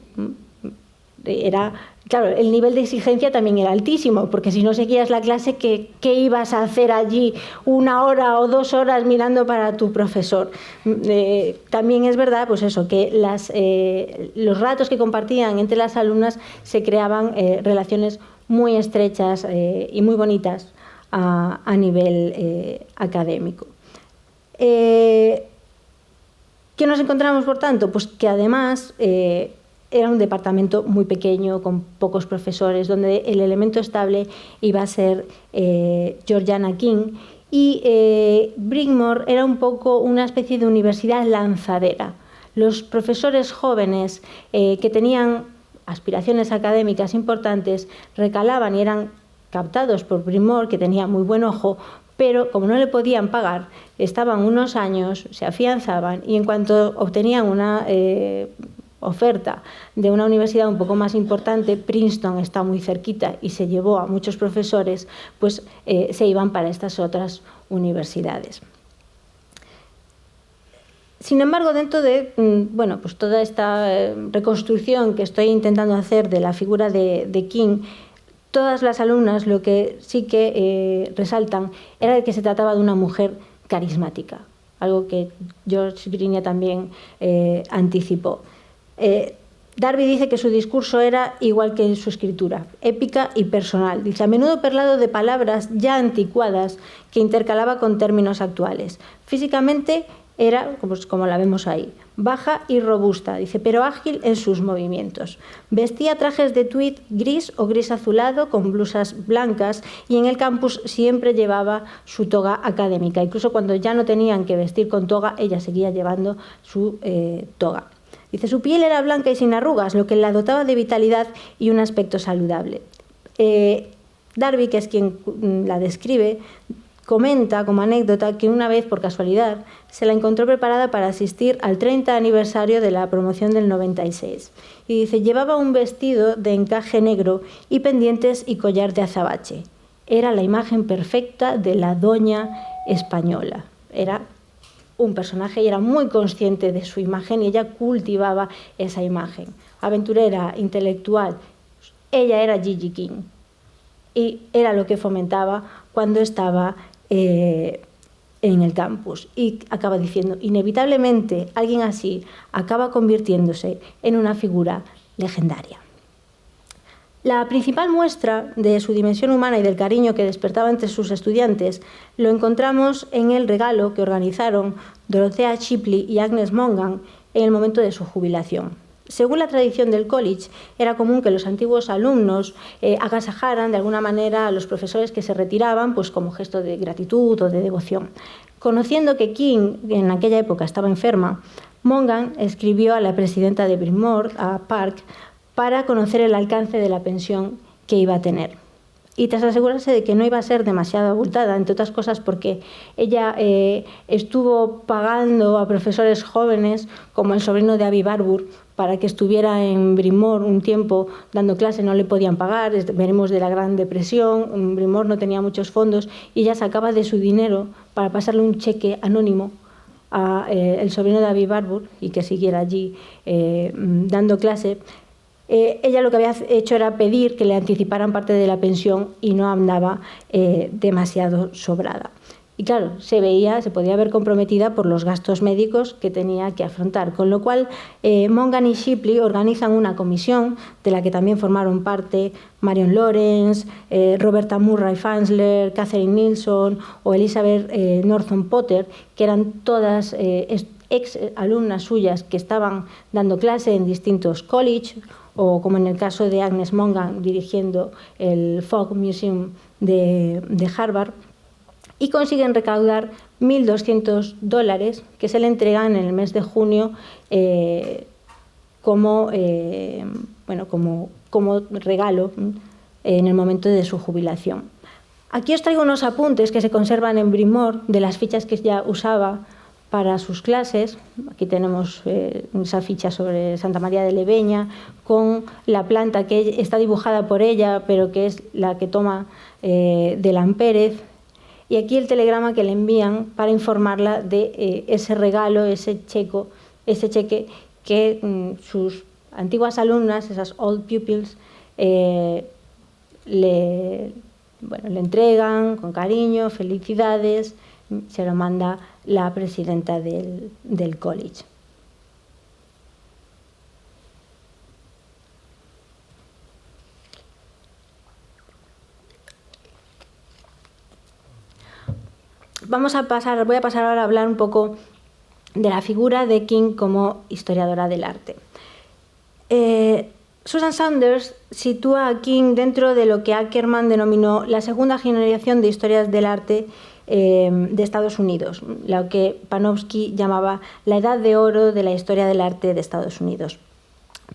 Claro, el nivel de exigencia también era altísimo, porque si no seguías la clase, ¿qué ibas a hacer allí 1 hora o 2 horas mirando para tu profesor? También es verdad, pues eso, que los ratos que compartían entre las alumnas se creaban relaciones muy estrechas y muy bonitas a nivel académico. ¿Qué nos encontramos, por tanto? Pues que además era un departamento muy pequeño, con pocos profesores, donde el elemento estable iba a ser Georgiana King, y Bryn Mawr era un poco una especie de universidad lanzadera. Los profesores jóvenes que tenían aspiraciones académicas importantes recalaban y eran captados por Bryn Mawr, que tenía muy buen ojo, pero como no le podían pagar, estaban unos años, se afianzaban y en cuanto obtenían una oferta de una universidad un poco más importante, Princeton está muy cerquita y se llevó a muchos profesores, pues se iban para estas otras universidades. Sin embargo, dentro de pues toda esta reconstrucción que estoy intentando hacer de la figura de King, todas las alumnas lo que sí que resaltan era que se trataba de una mujer carismática, algo que George Grinia también anticipó. Darby dice que su discurso era igual que su escritura, épica y personal. Dice, a menudo perlado de palabras ya anticuadas que intercalaba con términos actuales. Físicamente era, como la vemos ahí, baja y robusta, dice, pero ágil en sus movimientos. Vestía trajes de tweed gris o gris azulado con blusas blancas y en el campus siempre llevaba su toga académica. Incluso cuando ya no tenían que vestir con toga, ella seguía llevando su toga. Dice, su piel era blanca y sin arrugas, lo que la dotaba de vitalidad y un aspecto saludable. Darby, que es quien la describe, comenta como anécdota que una vez, por casualidad, se la encontró preparada para asistir al 30 aniversario de la promoción del 96. Y dice, llevaba un vestido de encaje negro y pendientes y collar de azabache. era la imagen perfecta de la doña española. Era un personaje y era muy consciente de su imagen y ella cultivaba esa imagen. Aventurera, intelectual, ella era Gigi King y era lo que fomentaba cuando estaba en el campus. Y acaba diciendo, inevitablemente alguien así acaba convirtiéndose en una figura legendaria. La principal muestra de su dimensión humana y del cariño que despertaba entre sus estudiantes lo encontramos en el regalo que organizaron Dorothea Shipley y Agnes Mongan en el momento de su jubilación. Según la tradición del college, era común que los antiguos alumnos agasajaran de alguna manera a los profesores que se retiraban, pues como gesto de gratitud o de devoción. Conociendo que King en aquella época estaba enferma, Mongan escribió a la presidenta de Bryn Mawr, a Park, para conocer el alcance de la pensión que iba a tener. Y tras asegurarse de que no iba a ser demasiado abultada, entre otras cosas porque ella estuvo pagando a profesores jóvenes, como el sobrino de Abby Barbour, para que estuviera en Bryn Mawr un tiempo dando clase, no le podían pagar, venimos de la Gran Depresión, Bryn Mawr no tenía muchos fondos, y ella sacaba de su dinero para pasarle un cheque anónimo a el sobrino de Abby Barbour y que siguiera allí dando clase. Ella lo que había hecho era pedir que le anticiparan parte de la pensión y no andaba demasiado sobrada. Y claro, se podía ver comprometida por los gastos médicos que tenía que afrontar, con lo cual Mongan y Shipley organizan una comisión de la que también formaron parte Marion Lawrence, Roberta Murray Fansler, Catherine Nilsson o Elizabeth Norton Potter, que eran todas ex alumnas suyas que estaban dando clase en distintos colleges, o como en el caso de Agnes Mongan dirigiendo el Folk Museum de Harvard, y consiguen recaudar $1.200 que se le entregan en el mes de junio como regalo en el momento de su jubilación. Aquí os traigo unos apuntes que se conservan en Bryn Mawr de las fichas que ella usaba para sus clases. Aquí tenemos esa ficha sobre Santa María de Leveña con la planta que está dibujada por ella, pero que es la que toma de Lampérez. Y aquí el telegrama que le envían para informarla de ese regalo, ese cheque que sus antiguas alumnas, esas old pupils, le entregan con cariño, felicidades. Se lo manda la presidenta del college. Voy a pasar ahora a hablar un poco de la figura de King como historiadora del arte. Susan Saunders sitúa a King dentro de lo que Ackerman denominó la segunda generación de historias del arte de Estados Unidos, lo que Panofsky llamaba la edad de oro de la historia del arte de Estados Unidos.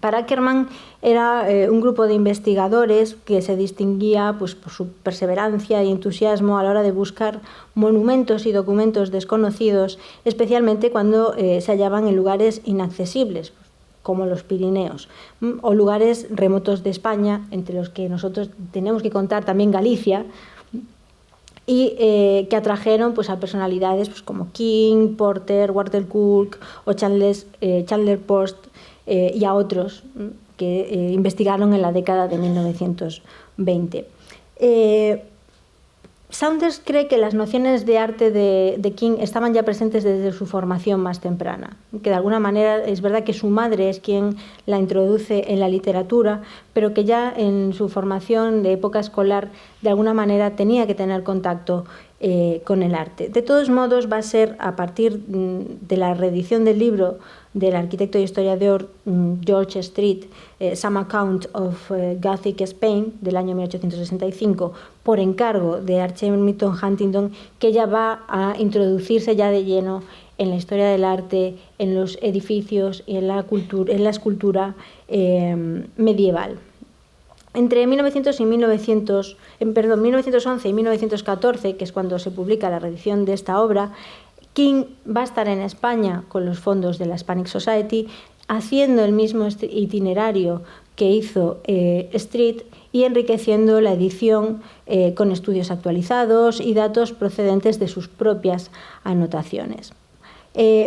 Para Ackerman era un grupo de investigadores que se distinguía pues, por su perseverancia y entusiasmo a la hora de buscar monumentos y documentos desconocidos, especialmente cuando se hallaban en lugares inaccesibles, como los Pirineos, o lugares remotos de España, entre los que nosotros tenemos que contar también Galicia, y que atrajeron pues, a personalidades pues, como King, Porter, Walter Cook o Chandler Post, y a otros que investigaron en la década de 1920. Saunders cree que las nociones de arte de King estaban ya presentes desde su formación más temprana, que de alguna manera es verdad que su madre es quien la introduce en la literatura, pero que ya en su formación de época escolar de alguna manera tenía que tener contacto con el arte. De todos modos, va a ser a partir de la reedición del libro del arquitecto y historiador George Street, Some Account of Gothic Spain, del año 1865, por encargo de Archie Milton Huntington, que ella va a introducirse ya de lleno en la historia del arte, en los edificios y en la escultura medieval. Entre 1911 y 1914, que es cuando se publica la reedición de esta obra, King va a estar en España con los fondos de la Hispanic Society, haciendo el mismo itinerario que hizo Street y enriqueciendo la edición con estudios actualizados y datos procedentes de sus propias anotaciones.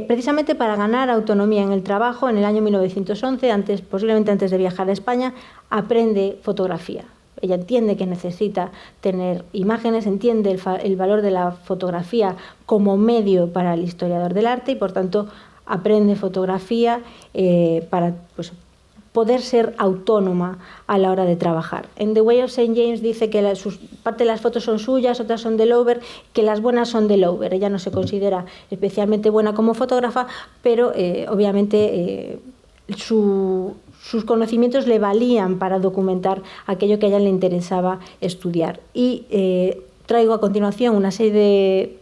Precisamente para ganar autonomía en el trabajo, en el año 1911, posiblemente antes de viajar a España, aprende fotografía. Ella entiende que necesita tener imágenes, entiende el valor de la fotografía como medio para el historiador del arte y, por tanto, aprende fotografía para poder ser autónoma a la hora de trabajar. En The Way of St. James dice que parte de las fotos son suyas, otras son de Lover, que las buenas son de Lover. Ella no se considera especialmente buena como fotógrafa, pero obviamente sus conocimientos le valían para documentar aquello que a ella le interesaba estudiar. Y traigo a continuación una serie de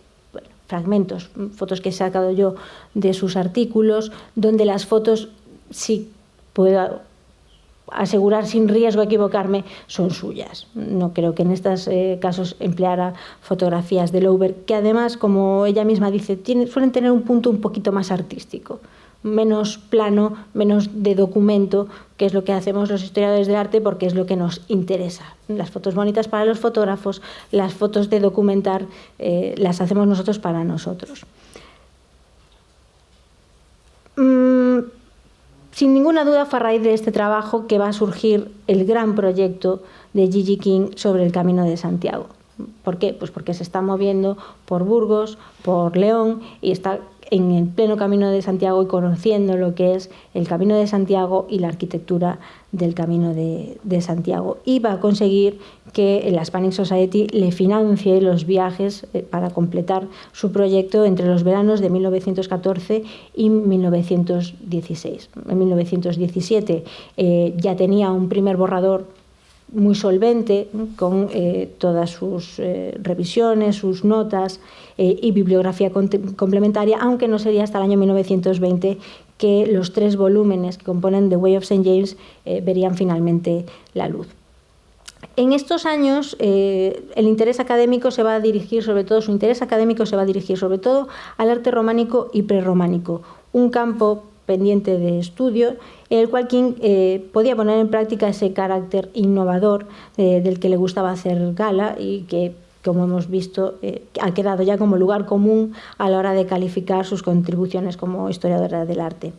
fragmentos, fotos que he sacado yo de sus artículos, donde las fotos, si puedo asegurar sin riesgo a equivocarme, son suyas. No creo que en estos casos empleara fotografías de Lover, que además, como ella misma dice, suelen tener un punto un poquito más artístico, menos plano, menos de documento, que es lo que hacemos los historiadores del arte porque es lo que nos interesa. Las fotos bonitas para los fotógrafos, las fotos de documentar las hacemos nosotros para nosotros. Sin ninguna duda fue a raíz de este trabajo que va a surgir el gran proyecto de Gigi King sobre el Camino de Santiago. ¿Por qué? Pues porque se está moviendo por Burgos, por León y está en el pleno Camino de Santiago y conociendo lo que es el Camino de Santiago y la arquitectura del Camino de Santiago. Y va a conseguir que la Hispanic Society le financie los viajes para completar su proyecto entre los veranos de 1914 y 1916. En 1917 ya tenía un primer borrador muy solvente, con todas sus revisiones, sus notas y bibliografía complementaria, aunque no sería hasta el año 1920 que los 3 volúmenes que componen The Way of St. James verían finalmente la luz. En estos años el interés académico se va a dirigir sobre todo, su interés académico se va a dirigir sobre todo al arte románico y prerrománico, un campo pendiente de estudio, en el cual King podía poner en práctica ese carácter innovador del que le gustaba hacer gala y que, como hemos visto, ha quedado ya como lugar común a la hora de calificar sus contribuciones como historiadora del arte.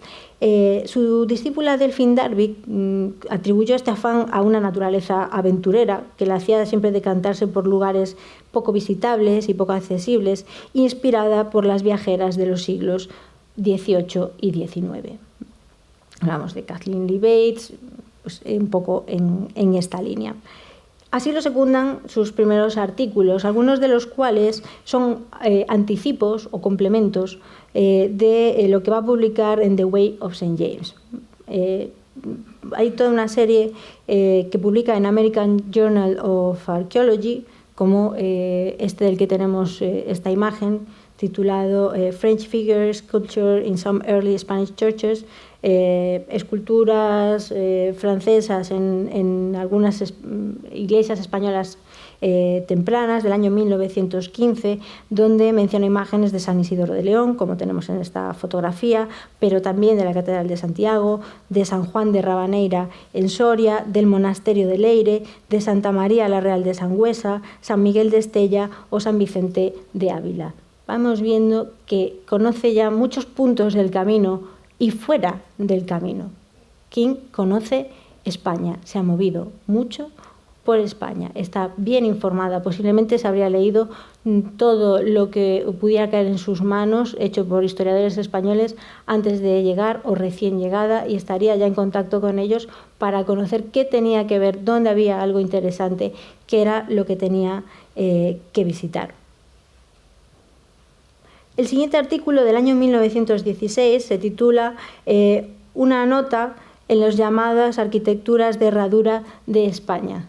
Su discípula Delphine Darby atribuyó este afán a una naturaleza aventurera que la hacía siempre decantarse por lugares poco visitables y poco accesibles, inspirada por las viajeras de los siglos XVIII y XIX. Hablamos de Kathleen Lee Bates, pues un poco en esta línea. Así lo secundan sus primeros artículos, algunos de los cuales son anticipos o complementos de lo que va a publicar en The Way of St. James. Hay toda una serie que publica en American Journal of Archaeology, como este del que tenemos esta imagen, titulado French Figures Sculpture in Some Early Spanish Churches, esculturas francesas en algunas iglesias españolas tempranas del año 1915, donde menciona imágenes de San Isidoro de León, como tenemos en esta fotografía, pero también de la Catedral de Santiago, de San Juan de Rabaneira en Soria, del Monasterio de Leire, de Santa María la Real de Sangüesa, San Miguel de Estella o San Vicente de Ávila. Vamos viendo que conoce ya muchos puntos del camino y fuera del camino. King conoce España, se ha movido mucho por España, está bien informada, posiblemente se habría leído todo lo que pudiera caer en sus manos, hecho por historiadores españoles antes de llegar o recién llegada, y estaría ya en contacto con ellos para conocer qué tenía que ver, dónde había algo interesante, qué era lo que tenía que visitar. El siguiente artículo del año 1916 se titula Una nota en las llamadas arquitecturas de herradura de España,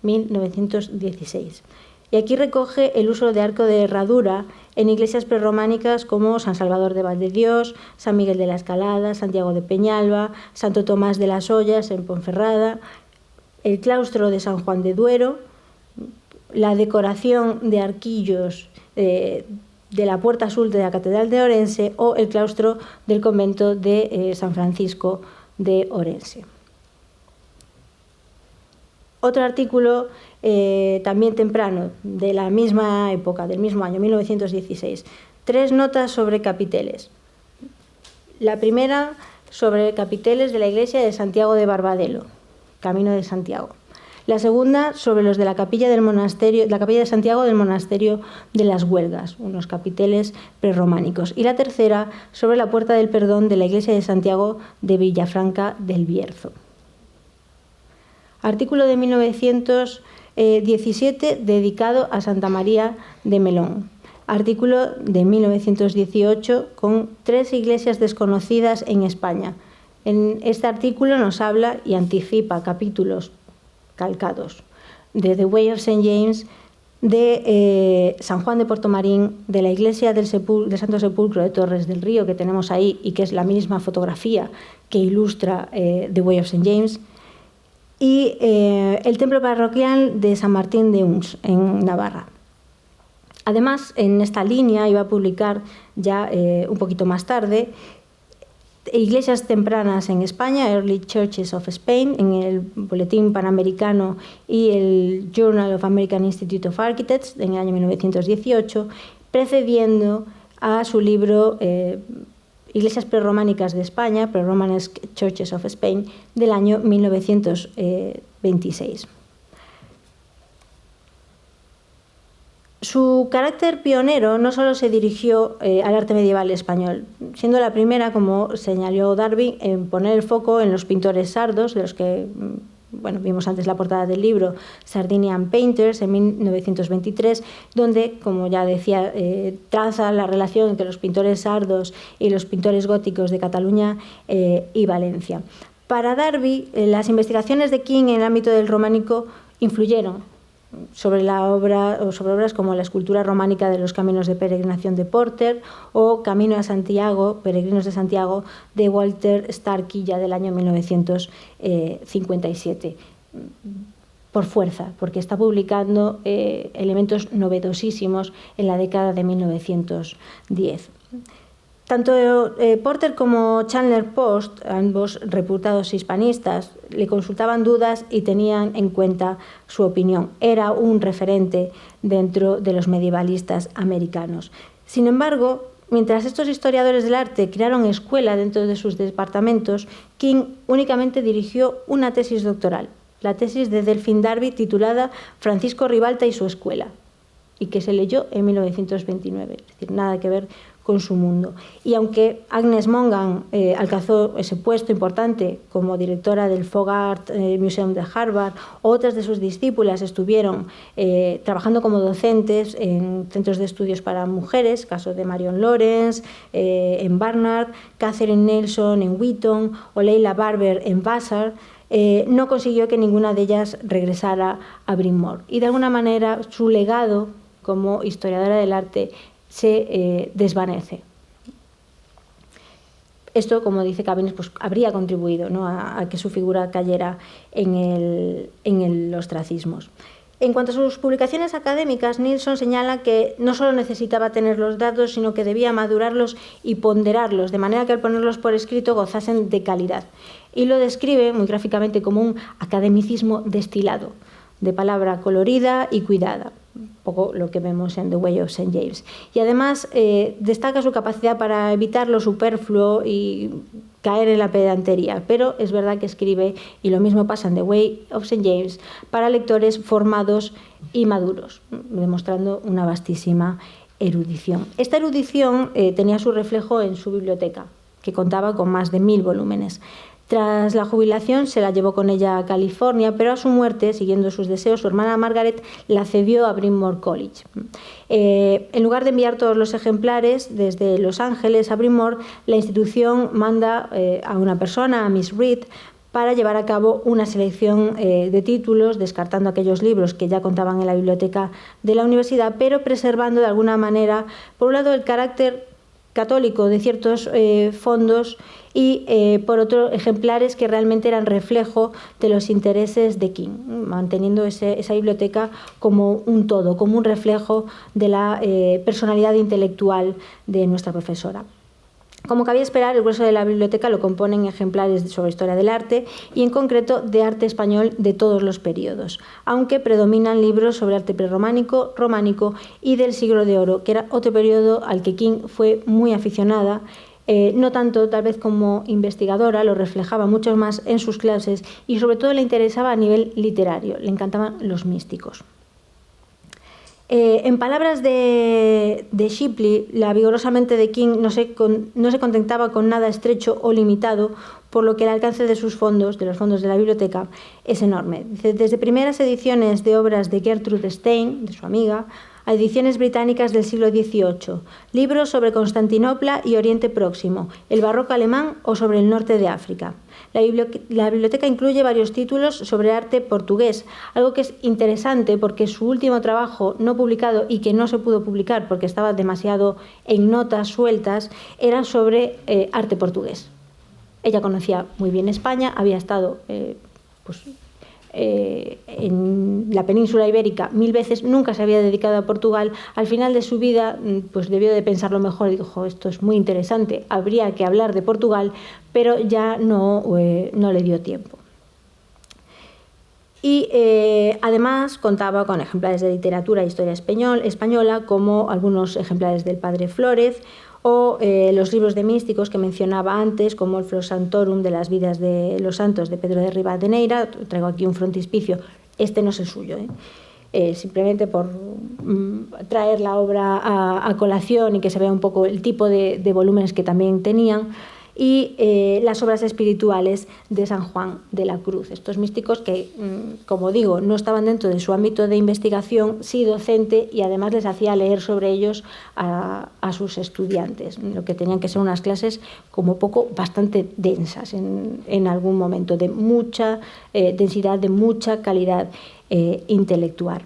1916. Y aquí recoge el uso de arco de herradura en iglesias prerrománicas como San Salvador de Valdedios, San Miguel de la Escalada, Santiago de Peñalba, Santo Tomás de las Ollas en Ponferrada, el claustro de San Juan de Duero, la decoración de arquillos de la Puerta Sur de la Catedral de Orense o el claustro del convento de San Francisco de Orense. Otro artículo también temprano, de la misma época, del mismo año, 1916. 3 notas sobre capiteles. La primera sobre capiteles de la iglesia de Santiago de Barbadelo, Camino de Santiago. La segunda sobre los de la capilla del monasterio, la capilla de Santiago del monasterio de las Huelgas, unos capiteles prerrománicos. Y la tercera sobre la Puerta del Perdón de la iglesia de Santiago de Villafranca del Bierzo. Artículo de 1917 dedicado a Santa María de Melón. Artículo de 1918 con 3 iglesias desconocidas en España. En este artículo nos habla y anticipa capítulos calcados de The Way of St. James, de San Juan de Portomarín, de la iglesia del Santo Sepulcro de Torres del Río, que tenemos ahí y que es la misma fotografía que ilustra The Way of St. James, y el templo parroquial de San Martín de Uns, en Navarra. Además, en esta línea iba a publicar ya un poquito más tarde iglesias tempranas en España, Early Churches of Spain, en el Boletín Panamericano y el Journal of American Institute of Architects en el año 1918, precediendo a su libro Iglesias prerrománicas de España, Pre-Romanesque Churches of Spain, del año 1926. Su carácter pionero no solo se dirigió al arte medieval español, siendo la primera, como señaló Darby, en poner el foco en los pintores sardos, de los que vimos antes la portada del libro, Sardinian Painters, en 1923, donde, como ya decía, traza la relación entre los pintores sardos y los pintores góticos de Cataluña y Valencia. Para Darby, las investigaciones de King en el ámbito del románico influyeron sobre la obra o sobre obras como la escultura románica de los caminos de peregrinación de Porter o Camino a Santiago, Peregrinos de Santiago, de Walter Starkey, del año 1957. Por fuerza, porque está publicando elementos novedosísimos en la década de 1910. Tanto Porter como Chandler Post, ambos reputados hispanistas, le consultaban dudas y tenían en cuenta su opinión. Era un referente dentro de los medievalistas americanos. Sin embargo, mientras estos historiadores del arte crearon escuela dentro de sus departamentos, King únicamente dirigió una tesis doctoral, la tesis de Delphine Darby, titulada Francisco Ribalta y su escuela, y que se leyó en 1929, es decir, nada que ver con su mundo. Y aunque Agnes Mongan alcanzó ese puesto importante como directora del Folk Art Museum de Harvard, otras de sus discípulas estuvieron trabajando como docentes en centros de estudios para mujeres, caso de Marion Lawrence en Barnard, Catherine Nelson en Wheaton o Leila Barber en Vassar, no consiguió que ninguna de ellas regresara a Bryn Mawr. Y de alguna manera su legado como historiadora del arte se desvanece. Esto, como dice Cabines, pues habría contribuido, ¿no?, a que su figura cayera en el ostracismos. En cuanto a sus publicaciones académicas, Nilsson señala que no solo necesitaba tener los datos, sino que debía madurarlos y ponderarlos, de manera que al ponerlos por escrito gozasen de calidad. Y lo describe muy gráficamente como un academicismo destilado, de palabra colorida y cuidada, un poco lo que vemos en The Way of St. James. Y además destaca su capacidad para evitar lo superfluo y caer en la pedantería, pero es verdad que escribe, y lo mismo pasa en The Way of St. James, para lectores formados y maduros, demostrando una vastísima erudición. Esta erudición tenía su reflejo en su biblioteca, que contaba con más de 1000 volúmenes. Tras la jubilación se la llevó con ella a California, pero a su muerte, siguiendo sus deseos, su hermana Margaret la cedió a Bryn Mawr College. En lugar de enviar todos los ejemplares desde Los Ángeles a Bryn Mawr, la institución manda a una persona, a Miss Reed, para llevar a cabo una selección de títulos, descartando aquellos libros que ya contaban en la biblioteca de la universidad, pero preservando de alguna manera, por un lado, el carácter católico de ciertos fondos y, por otro, ejemplares que realmente eran reflejo de los intereses de King, manteniendo esa biblioteca como un todo, como un reflejo de la personalidad intelectual de nuestra profesora. Como cabía esperar, el grueso de la biblioteca lo componen ejemplares sobre historia del arte y, en concreto, de arte español de todos los periodos, aunque predominan libros sobre arte prerrománico, románico y del Siglo de Oro, que era otro periodo al que King fue muy aficionada, no tanto tal vez como investigadora, lo reflejaba mucho más en sus clases y sobre todo le interesaba a nivel literario, le encantaban los místicos. En palabras de Shipley, la vigorosamente de King no se contentaba con nada estrecho o limitado, por lo que el alcance de sus fondos, de los fondos de la biblioteca, es enorme. Desde primeras ediciones de obras de Gertrude Stein, de su amiga, a ediciones británicas del siglo XVIII, libros sobre Constantinopla y Oriente Próximo, el barroco alemán o sobre el norte de África. La biblioteca incluye varios títulos sobre arte portugués, algo que es interesante porque su último trabajo no publicado y que no se pudo publicar porque estaba demasiado en notas sueltas, era sobre arte portugués. Ella conocía muy bien España, había estado en la península ibérica 1000 veces, nunca se había dedicado a Portugal. Al final de su vida pues debió de pensarlo mejor y dijo, esto es muy interesante, habría que hablar de Portugal, pero ya no le dio tiempo. Y además contaba con ejemplares de literatura e historia española, como algunos ejemplares del Padre Flórez, o los libros de místicos que mencionaba antes, como el Flor Santorum de las vidas de los santos de Pedro de Rivadeneira. Traigo aquí un frontispicio, este no es el suyo, simplemente por traer la obra a colación y que se vea un poco el tipo de volúmenes que también tenían, y las obras espirituales de San Juan de la Cruz. Estos místicos que, como digo, no estaban dentro de su ámbito de investigación, sí docente, y además les hacía leer sobre ellos a sus estudiantes, lo que tenían que ser unas clases como poco bastante densas en algún momento, de mucha densidad, de mucha calidad intelectual.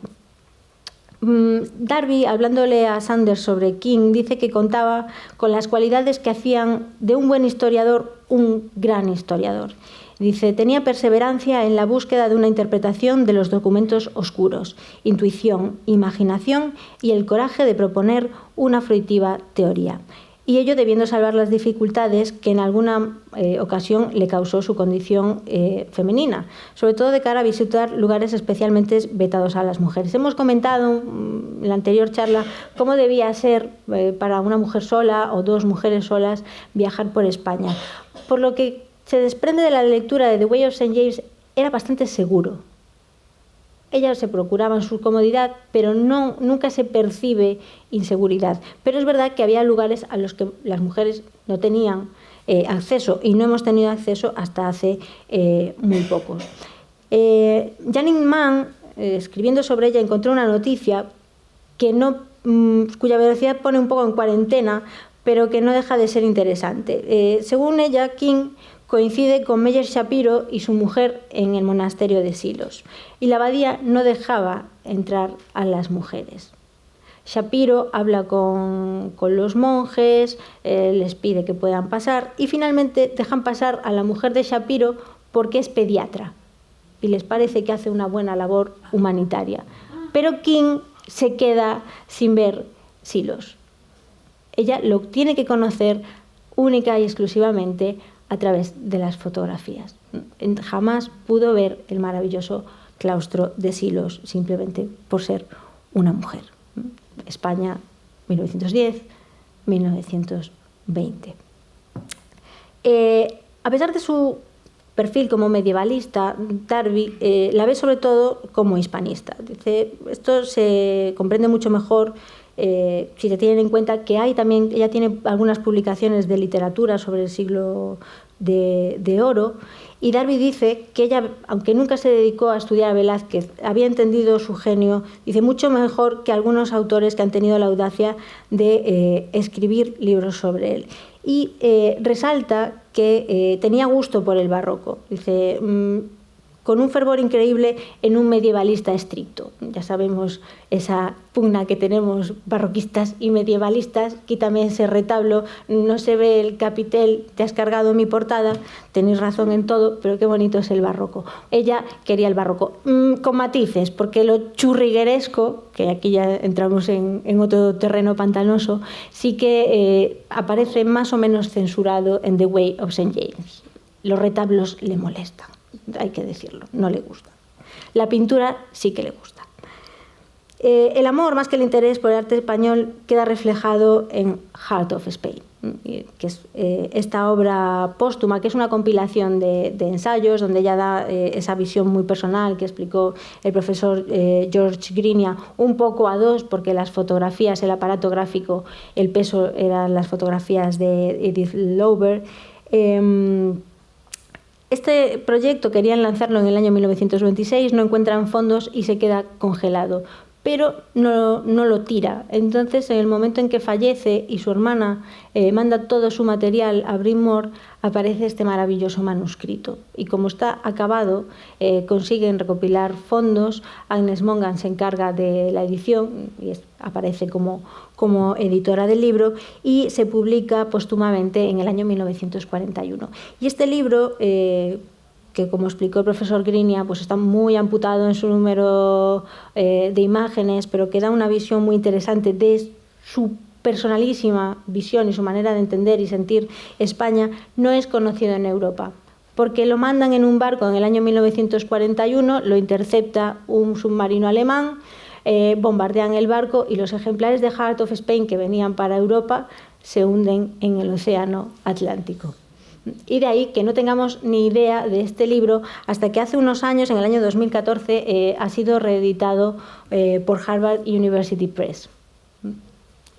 Darby, hablándole a Sanders sobre King, dice que contaba con las cualidades que hacían de un buen historiador un gran historiador. Dice, tenía perseverancia en la búsqueda de una interpretación de los documentos oscuros, intuición, imaginación y el coraje de proponer una fruitiva teoría. Y ello debiendo salvar las dificultades que en alguna ocasión le causó su condición femenina, sobre todo de cara a visitar lugares especialmente vetados a las mujeres. Hemos comentado en la anterior charla cómo debía ser para una mujer sola o dos mujeres solas viajar por España. Por lo que se desprende de la lectura de The Way of St. James, era bastante seguro. Ellas se procuraban su comodidad, pero nunca se percibe inseguridad. Pero es verdad que había lugares a los que las mujeres no tenían acceso, y no hemos tenido acceso hasta hace muy poco. Janine Mann, escribiendo sobre ella, encontró una noticia cuya veracidad pone un poco en cuarentena, pero que no deja de ser interesante. Según ella, King coincide con Meyer Shapiro y su mujer en el monasterio de Silos, y la abadía no dejaba entrar a las mujeres. Shapiro habla con los monjes, les pide que puedan pasar, y finalmente dejan pasar a la mujer de Shapiro porque es pediatra y les parece que hace una buena labor humanitaria. Pero King se queda sin ver Silos. Ella lo tiene que conocer única y exclusivamente a través de las fotografías. Jamás pudo ver el maravilloso claustro de Silos simplemente por ser una mujer. España, 1910, 1920. A pesar de su perfil como medievalista, Darby la ve sobre todo como hispanista. Dice, esto se comprende mucho mejor si se tienen en cuenta que ella tiene algunas publicaciones de literatura sobre el siglo de Oro, y Darby dice que ella, aunque nunca se dedicó a estudiar a Velázquez, había entendido su genio, dice, mucho mejor que algunos autores que han tenido la audacia de escribir libros sobre él. Y resalta que tenía gusto por el barroco. Dice, con un fervor increíble en un medievalista estricto. Ya sabemos esa pugna que tenemos barroquistas y medievalistas. Quítame ese retablo, no se ve el capitel, te has cargado mi portada, tenéis razón en todo, pero qué bonito es el barroco. Ella quería el barroco, con matices, porque lo churrigueresco, que aquí ya entramos en otro terreno pantanoso, sí que aparece más o menos censurado en The Way of St. James. Los retablos le molestan, hay que decirlo, no le gusta. La pintura sí que le gusta. El amor, más que el interés por el arte español, queda reflejado en Heart of Spain, que es esta obra póstuma, que es una compilación de ensayos donde ella da esa visión muy personal que explicó el profesor George Grinia, un poco a dos, porque las fotografías, el aparato gráfico, el peso eran las fotografías de Edith Lauber. Este proyecto querían lanzarlo en el año 1926, no encuentran fondos y se queda congelado, pero no lo tira. Entonces, en el momento en que fallece y su hermana manda todo su material a Bryn Mawr, aparece este maravilloso manuscrito. Y como está acabado, consiguen recopilar fondos. Agnes Mongan se encarga de la edición y aparece como editora del libro, y se publica póstumamente en el año 1941. Y este libro, que como explicó el profesor Grinia, pues está muy amputado en su número de imágenes, pero que da una visión muy interesante de su personalísima visión y su manera de entender y sentir España, no es conocido en Europa, porque lo mandan en un barco en el año 1941, lo intercepta un submarino alemán, bombardean el barco y los ejemplares de Heart of Spain que venían para Europa se hunden en el océano Atlántico. Y de ahí que no tengamos ni idea de este libro hasta que hace unos años, en el año 2014, ha sido reeditado por Harvard University Press,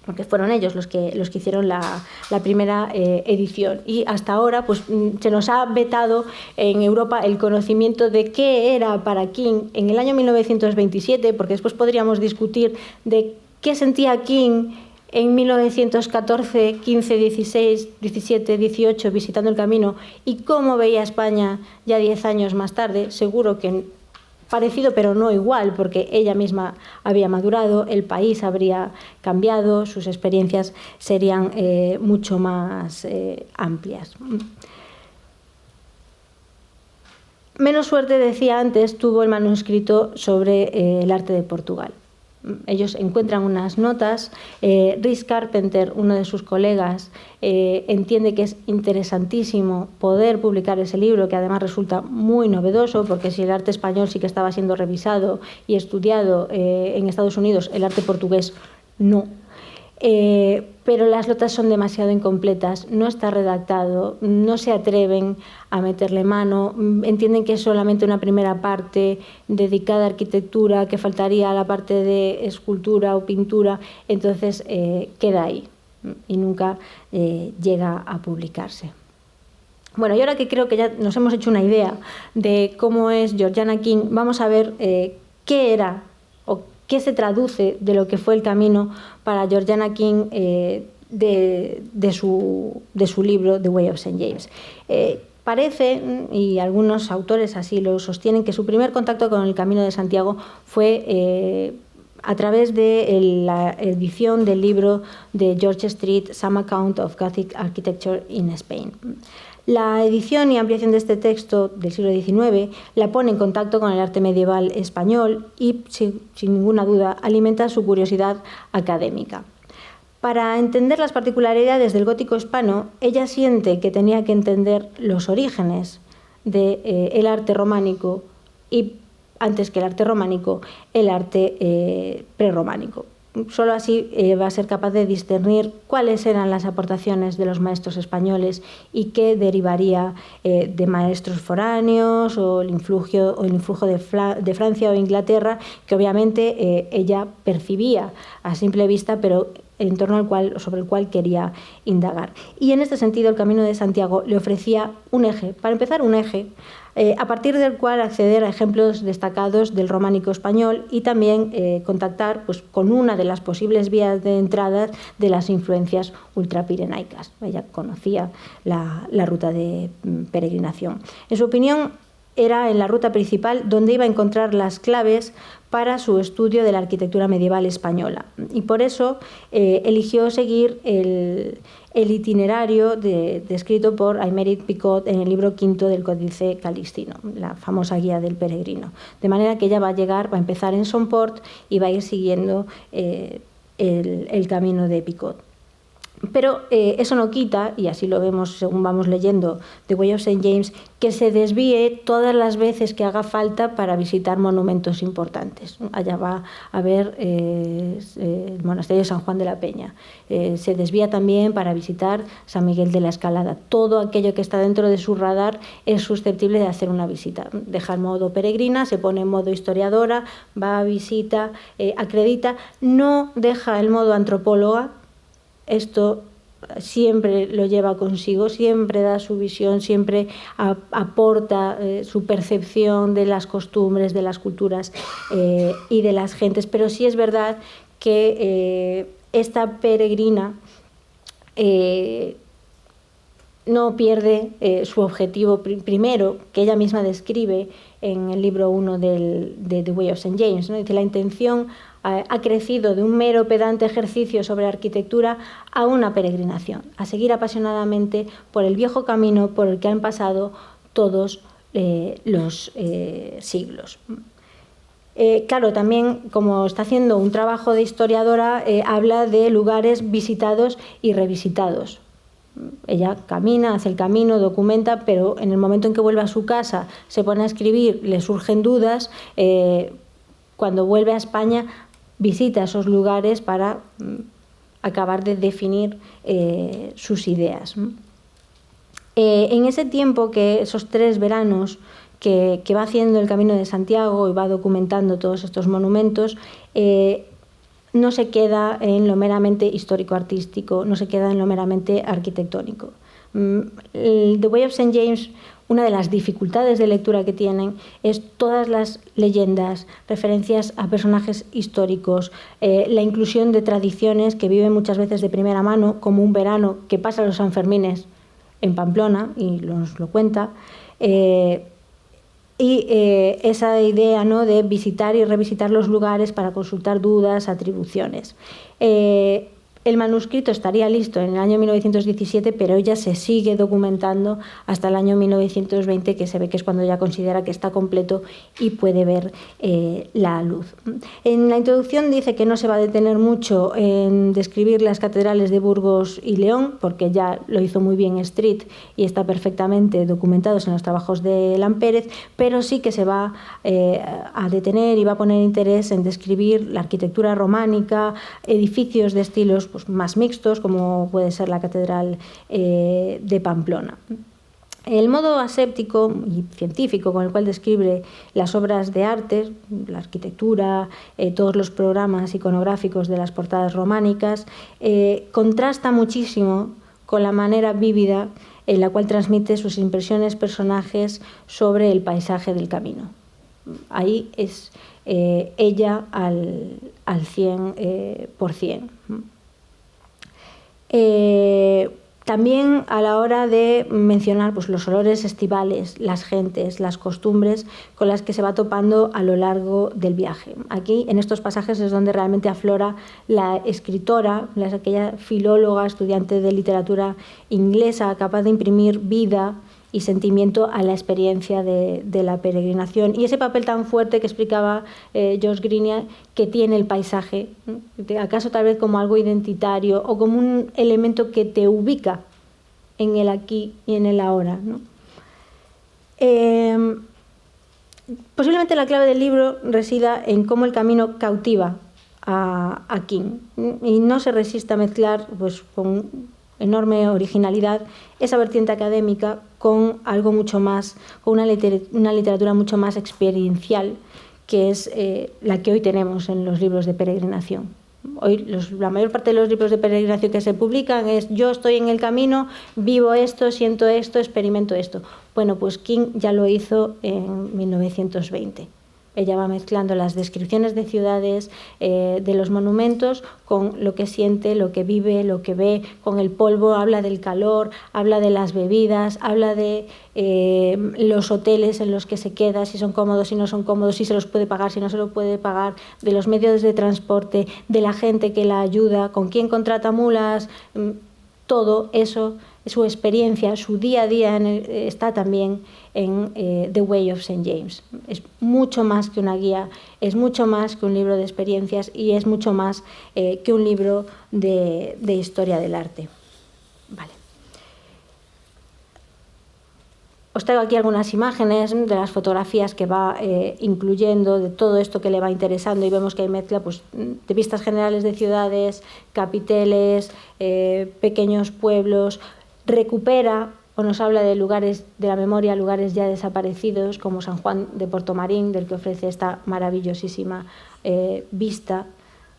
porque fueron ellos los que hicieron la primera edición. Y hasta ahora pues, se nos ha vetado en Europa el conocimiento de qué era para King en el año 1927, porque después podríamos discutir de qué sentía King en 1914, 15, 16, 17, 18, visitando el Camino, y cómo veía España ya 10 años más tarde. Seguro que parecido, pero no igual, porque ella misma había madurado, el país habría cambiado, sus experiencias serían mucho más amplias. Menos suerte, decía antes, tuvo el manuscrito sobre el arte de Portugal. Ellos encuentran unas notas. Rhys Carpenter, uno de sus colegas, entiende que es interesantísimo poder publicar ese libro, que además resulta muy novedoso, porque si el arte español sí que estaba siendo revisado y estudiado en Estados Unidos, el arte portugués no. Pero las notas son demasiado incompletas, no está redactado, no se atreven a meterle mano, entienden que es solamente una primera parte dedicada a arquitectura, que faltaría la parte de escultura o pintura, entonces queda ahí y nunca llega a publicarse. Bueno, y ahora que creo que ya nos hemos hecho una idea de cómo es Georgiana King, vamos a ver qué era o qué se traduce de lo que fue el camino para Georgiana King de su libro The Way of St. James. Parece, y algunos autores así lo sostienen, que su primer contacto con el Camino de Santiago fue a través de la edición del libro de George Street, Some Account of Gothic Architecture in Spain. La edición y ampliación de este texto del siglo XIX la pone en contacto con el arte medieval español y, sin ninguna duda, alimenta su curiosidad académica. Para entender las particularidades del gótico hispano, ella siente que tenía que entender los orígenes del arte románico y, antes que el arte románico, el arte prerrománico. Solo así va a ser capaz de discernir cuáles eran las aportaciones de los maestros españoles y qué derivaría de maestros foráneos o el influjo de Francia o Inglaterra, que obviamente ella percibía a simple vista, pero en torno al cual, sobre el cual quería indagar. Y en este sentido el Camino de Santiago le ofrecía un eje, para empezar un eje, a partir del cual acceder a ejemplos destacados del románico español y también contactar pues, con una de las posibles vías de entrada de las influencias ultrapirenaicas. Ella conocía la ruta de peregrinación. En su opinión, era en la ruta principal donde iba a encontrar las claves para su estudio de la arquitectura medieval española. Y por eso eligió seguir el itinerario descrito por Aymeric Picot en el libro quinto del Códice Calixtino, la famosa guía del peregrino. De manera que ella va a empezar en Somport y va a ir siguiendo el camino de Picot. Pero eso no quita, y así lo vemos según vamos leyendo The Way of St. James, que se desvíe todas las veces que haga falta para visitar monumentos importantes. Allá va a ver el monasterio de San Juan de la Peña. Se desvía también para visitar San Miguel de la Escalada. Todo aquello que está dentro de su radar es susceptible de hacer una visita. Deja el modo peregrina, se pone en modo historiadora, va a visita, acredita, no deja el modo antropóloga. Esto siempre lo lleva consigo, siempre da su visión, siempre aporta su percepción de las costumbres, de las culturas y de las gentes. Pero sí es verdad que esta peregrina no pierde su objetivo primero, que ella misma describe en el libro 1 de The Way of St. James, ¿no? Dice: la intención ha crecido de un mero pedante ejercicio sobre arquitectura a una peregrinación, a seguir apasionadamente por el viejo camino por el que han pasado todos los siglos. Claro, también, como está haciendo un trabajo de historiadora, habla de lugares visitados y revisitados. Ella camina, hace el camino, documenta, pero en el momento en que vuelve a su casa, se pone a escribir, le surgen dudas. Cuando vuelve a España, visita esos lugares para acabar de definir sus ideas. En ese tiempo, que esos 3 veranos que va haciendo el Camino de Santiago y va documentando todos estos monumentos, no se queda en lo meramente histórico-artístico, no se queda en lo meramente arquitectónico. The Way of St. James, una de las dificultades de lectura que tienen es todas las leyendas, referencias a personajes históricos, la inclusión de tradiciones que viven muchas veces de primera mano, como un verano que pasa los Sanfermines en Pamplona, y nos lo cuenta, y esa idea, ¿no?, de visitar y revisitar los lugares para consultar dudas, atribuciones. El manuscrito estaría listo en el año 1917, pero ella se sigue documentando hasta el año 1920, que se ve que es cuando ella considera que está completo y puede ver la luz. En la introducción dice que no se va a detener mucho en describir las catedrales de Burgos y León, porque ya lo hizo muy bien Street y está perfectamente documentados en los trabajos de Lampérez, pero sí que se va a detener y va a poner interés en describir la arquitectura románica, edificios de estilos pues más mixtos, como puede ser la Catedral de Pamplona. El modo aséptico y científico con el cual describe las obras de arte, la arquitectura, todos los programas iconográficos de las portadas románicas, contrasta muchísimo con la manera vívida en la cual transmite sus impresiones personajes sobre el paisaje del camino. Ahí es ella al 100%. También a la hora de mencionar pues, los olores estivales, las gentes, las costumbres con las que se va topando a lo largo del viaje. Aquí, en estos pasajes, es donde realmente aflora la escritora, aquella filóloga, estudiante de literatura inglesa, capaz de imprimir vida y sentimiento a la experiencia de la peregrinación. Y ese papel tan fuerte que explicaba George Grenier, que tiene el paisaje, ¿no? Acaso tal vez como algo identitario o como un elemento que te ubica en el aquí y en el ahora, ¿no? Posiblemente la clave del libro resida en cómo el camino cautiva a King y no se resiste a mezclar pues, con enorme originalidad esa vertiente académica con algo mucho más, con una literatura mucho más experiencial, que es la que hoy tenemos en los libros de peregrinación. Hoy la mayor parte de los libros de peregrinación que se publican es: yo estoy en el camino, vivo esto, siento esto, experimento esto. Bueno, pues King ya lo hizo en 1920. ella va mezclando las descripciones de ciudades, de los monumentos, con lo que siente, lo que vive, lo que ve, con el polvo, habla del calor, habla de las bebidas, habla de los hoteles en los que se queda, si son cómodos, si no son cómodos, si se los puede pagar, si no se los puede pagar, de los medios de transporte, de la gente que la ayuda, con quién contrata mulas, todo eso, su experiencia, su día a día está también en The Way of St. James. Es mucho más que una guía, es mucho más que un libro de experiencias y es mucho más que un libro de historia del arte. Vale. Os traigo aquí algunas imágenes de las fotografías que va incluyendo, de todo esto que le va interesando, y vemos que hay mezcla pues, de vistas generales de ciudades, capiteles, pequeños pueblos. Recupera o nos habla de lugares de la memoria, lugares ya desaparecidos, como San Juan de Portomarín, del que ofrece esta maravillosísima vista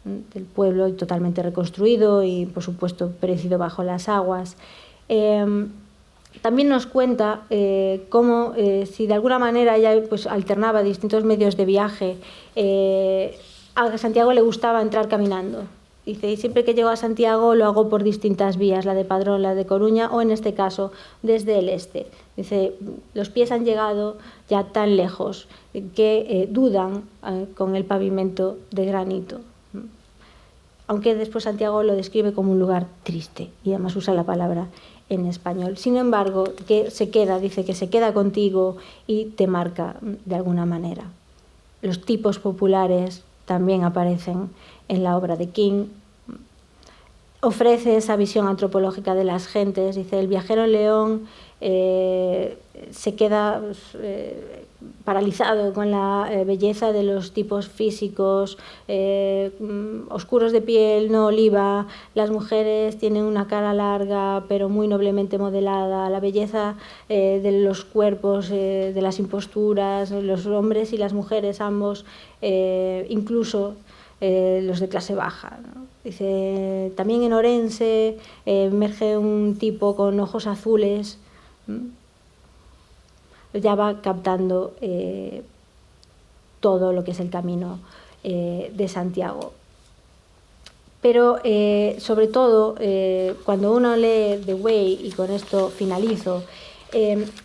del pueblo, totalmente reconstruido y, por supuesto, perecido bajo las aguas. También nos cuenta cómo, si de alguna manera ella pues, alternaba distintos medios de viaje, a Santiago le gustaba entrar caminando. Dice, y siempre que llego a Santiago lo hago por distintas vías, la de Padrón, la de Coruña o en este caso desde el este. Dice, los pies han llegado ya tan lejos que dudan con el pavimento de granito. Aunque después Santiago lo describe como un lugar triste y además usa la palabra en español. Sin embargo, que se queda, dice que se queda contigo y te marca de alguna manera. Los tipos populares también aparecen en la obra de King. Ofrece esa visión antropológica de las gentes. Dice, el viajero en León se queda paralizado con la belleza de los tipos físicos, oscuros de piel, no oliva. Las mujeres tienen una cara larga pero muy noblemente modelada. La belleza de los cuerpos, de las imposturas, los hombres y las mujeres ambos, incluso los de clase baja, ¿no? Dice, también en Orense emerge un tipo con ojos azules. Ya va captando todo lo que es el camino de Santiago. Pero sobre todo, cuando uno lee The Way, y con esto finalizo,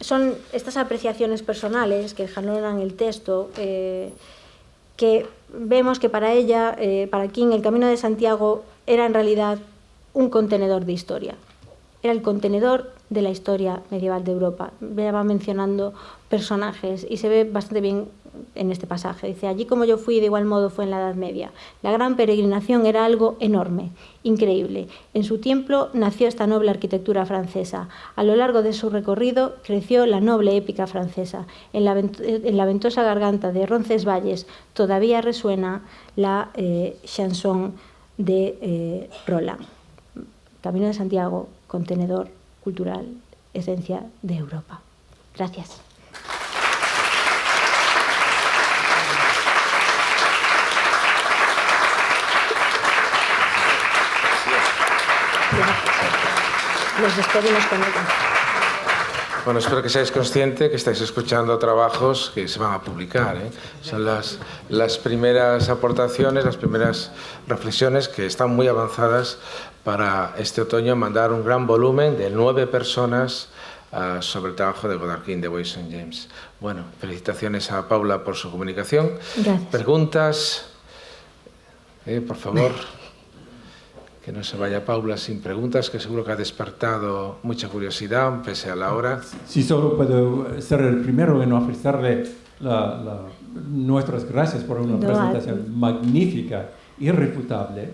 son estas apreciaciones personales que jalonan el texto, que vemos que para ella, para King, el Camino de Santiago era en realidad un contenedor de historia. Era el contenedor de la historia medieval de Europa. Va mencionando personajes y se ve bastante bien en este pasaje. Dice, allí como yo fui, de igual modo fue en la Edad Media. La gran peregrinación era algo enorme, increíble. En su tiempo nació esta noble arquitectura francesa. A lo largo de su recorrido creció la noble épica francesa. En la ventosa garganta de Roncesvalles todavía resuena la chanson de Roland. Camino de Santiago, contenedor cultural, esencia de Europa. Gracias. Nos despedimos con ello. Bueno, espero que seáis conscientes que estáis escuchando trabajos que se van a publicar, ¿eh? Son las primeras aportaciones, las primeras reflexiones que están muy avanzadas para este otoño mandar un gran volumen de 9 personas sobre el trabajo de Godard King, The Way of St. James. Bueno, felicitaciones a Paula por su comunicación. Gracias. Preguntas, por favor. Que no se vaya Paula sin preguntas, que seguro que ha despertado mucha curiosidad, pese a la hora. Si solo puedo ser el primero en ofrecerle nuestras gracias por una presentación magnífica, irrefutable,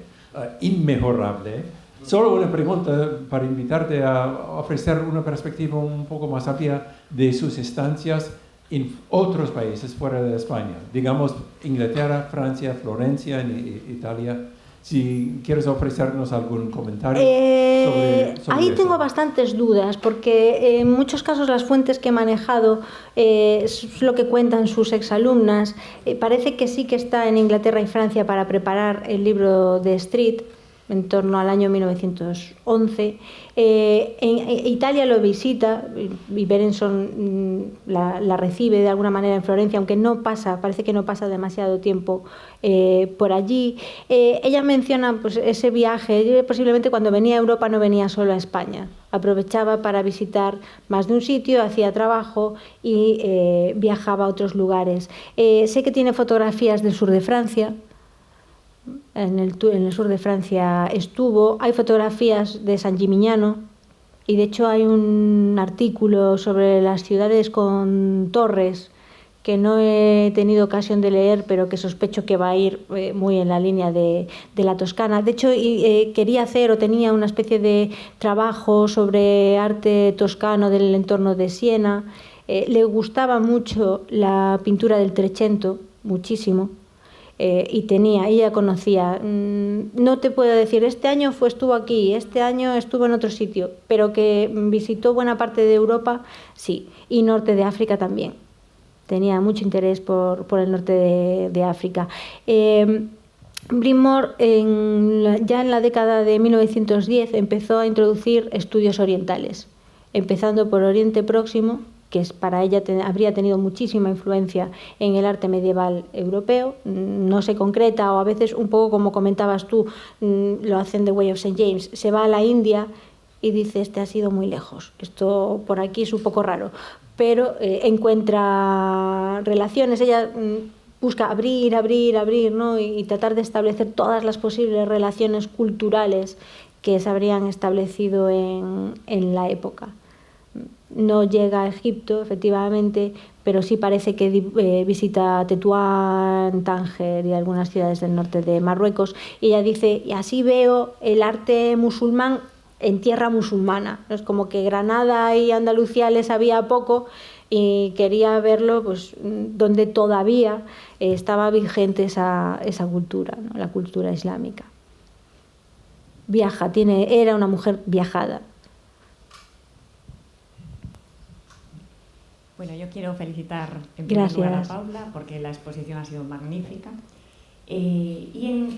inmejorable. Solo una pregunta para invitarte a ofrecer una perspectiva un poco más amplia de sus estancias en otros países fuera de España. Digamos, Inglaterra, Francia, Florencia, Italia. Si quieres ofrecernos algún comentario sobre ahí eso. tengo bastantes dudas, porque en muchos casos las fuentes que he manejado es lo que cuentan sus exalumnas. Parece que sí que está en Inglaterra y Francia para preparar el libro de Street, en torno al año 1911. En Italia lo visita y Berenson la recibe de alguna manera en Florencia, aunque no pasa, parece que no pasa demasiado tiempo por allí. Ella menciona pues, ese viaje, posiblemente cuando venía a Europa no venía solo a España, aprovechaba para visitar más de un sitio, hacía trabajo y viajaba a otros lugares. Sé que tiene fotografías del sur de Francia. En el sur de Francia estuvo. Hay fotografías de San Gimignano y de hecho hay un artículo sobre las ciudades con torres que no he tenido ocasión de leer, pero que sospecho que va a ir muy en la línea de la Toscana. De hecho, quería hacer o tenía una especie de trabajo sobre arte toscano del entorno de Siena. Le gustaba mucho la pintura del Trecento, muchísimo. Y ella conocía, no te puedo decir, este año estuvo aquí, este año estuvo en otro sitio, pero que visitó buena parte de Europa, sí, y norte de África también. Tenía mucho interés por el norte de África. Bryn Mawr, ya en la década de 1910, empezó a introducir estudios orientales, empezando por Oriente Próximo, que para ella habría tenido muchísima influencia en el arte medieval europeo. No se concreta, o a veces un poco como comentabas tú, lo hacen The Way of St. James, se va a la India y dice, este ha sido muy lejos, esto por aquí es un poco raro, pero encuentra relaciones. Ella busca abrir, ¿no? y tratar de establecer todas las posibles relaciones culturales que se habrían establecido en la época. No llega a Egipto, efectivamente, pero sí parece que visita Tetuán, Tánger y algunas ciudades del norte de Marruecos. Y ella dice, y así veo el arte musulmán en tierra musulmana. Es como que Granada y Andalucía les sabía poco y quería verlo pues, donde todavía estaba vigente esa cultura, ¿no? La cultura islámica. Era una mujer viajada. Bueno, yo quiero felicitar en primer lugar a Paula porque la exposición ha sido magnífica. Y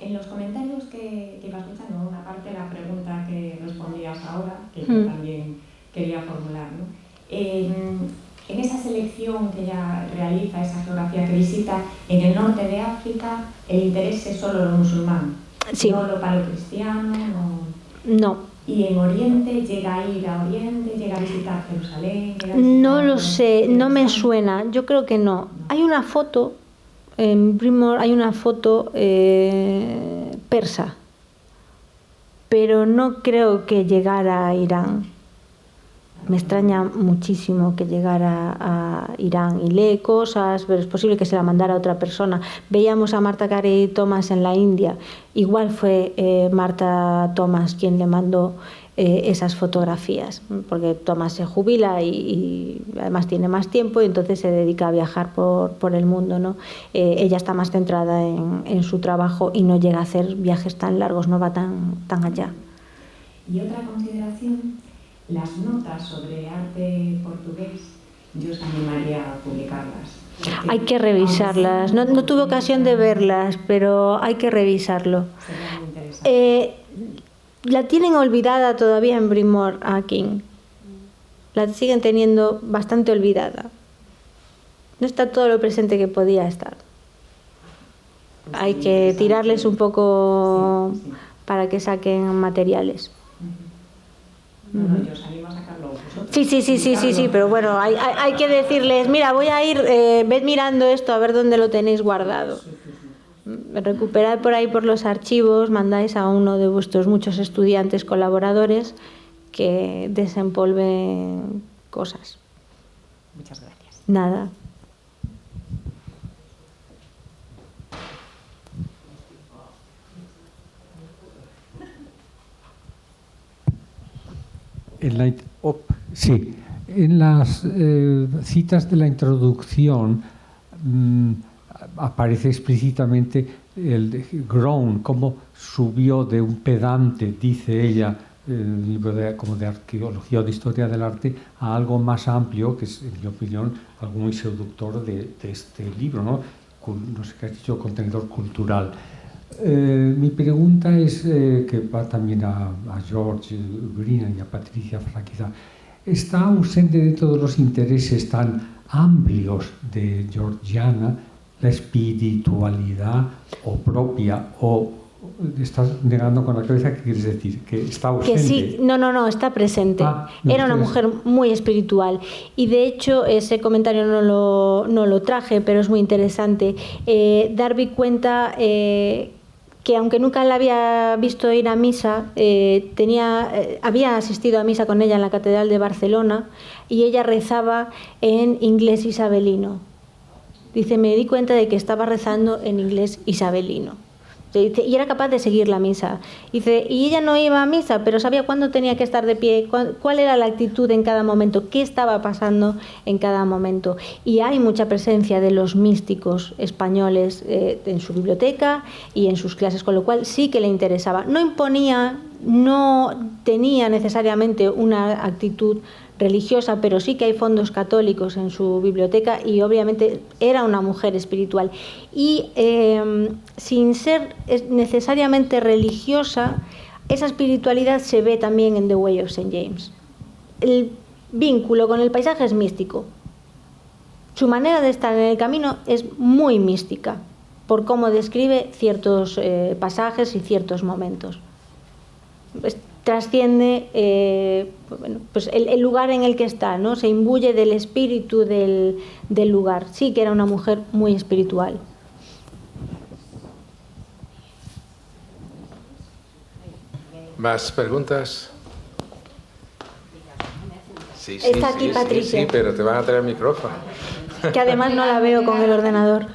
en los comentarios que iba escuchando, una parte de la pregunta que respondías ahora, que yo también quería formular, ¿no? En esa selección que ella realiza, esa geografía que visita, en el norte de África, el interés es solo lo musulmán, sí. No lo paleocristiano, no. ¿Y en Oriente llega a ir a Oriente, llega a visitar Jerusalén? No lo sé, no me suena, yo creo que no. Hay una foto, en Bryn Mawr hay una foto persa, pero no creo que llegara a Irán. Me extraña muchísimo que llegara a Irán y lee cosas, pero es posible que se la mandara a otra persona. Veíamos a Martha Carey Thomas en la India, igual fue Martha Thomas quien le mandó esas fotografías, porque Thomas se jubila y además tiene más tiempo y entonces se dedica a viajar por el mundo, ¿no? Ella está más centrada en su trabajo y no llega a hacer viajes tan largos, no va tan allá. Y otra consideración, las notas sobre arte portugués, yo os animaría a publicarlas. Hay que revisarlas. No tuve ocasión de verlas, pero hay que revisarlo. Sería muy interesante. La tienen olvidada todavía en Bryn Mawr a King. La siguen teniendo bastante olvidada. No está todo lo presente que podía estar. Pues hay que tirarles un poco para que saquen materiales. No, yo os animo a sacarlo vosotros. Sí, pero bueno, hay que decirles, mira, voy a ir, ved mirando esto a ver dónde lo tenéis guardado. Recuperad por ahí por los archivos, mandáis a uno de vuestros muchos estudiantes colaboradores que desempolven cosas. Muchas gracias. Nada. En las citas de la introducción aparece explícitamente el grown, cómo subió de un pedante, dice ella, en el libro como de arqueología o de historia del arte, a algo más amplio, que es, en mi opinión, algo muy seductor de este libro, ¿no? No sé qué has dicho, contenedor cultural. Mi pregunta es, que va también a George Green y a Patricia Fraqueza. ¿Está ausente de todos los intereses tan amplios de Georgiana la espiritualidad o propia, o estás negando con la cabeza? ¿Qué quieres decir? ¿Que está ausente? Que sí, no, está presente. Era una mujer muy espiritual y de hecho ese comentario no lo traje, pero es muy interesante. Darby cuenta que aunque nunca la había visto ir a misa, había asistido a misa con ella en la Catedral de Barcelona y ella rezaba en inglés isabelino. Dice, me di cuenta de que estaba rezando en inglés isabelino. Y era capaz de seguir la misa. Dice, y ella no iba a misa, pero sabía cuándo tenía que estar de pie, cuál era la actitud en cada momento, qué estaba pasando en cada momento. Y hay mucha presencia de los místicos españoles en su biblioteca y en sus clases, con lo cual sí que le interesaba. No imponía, no tenía necesariamente una actitud religiosa, pero sí que hay fondos católicos en su biblioteca y obviamente era una mujer espiritual. Y sin ser necesariamente religiosa, esa espiritualidad se ve también en The Way of St. James. El vínculo con el paisaje es místico. Su manera de estar en el camino es muy mística, por cómo describe ciertos pasajes y ciertos momentos. Trasciende pues el lugar en el que está, ¿no? Se imbuye del espíritu del lugar. Sí que era una mujer muy espiritual. ¿Más preguntas? Sí, está aquí Patricia. Sí, pero te van a traer el micrófono. Que además no la veo con el ordenador.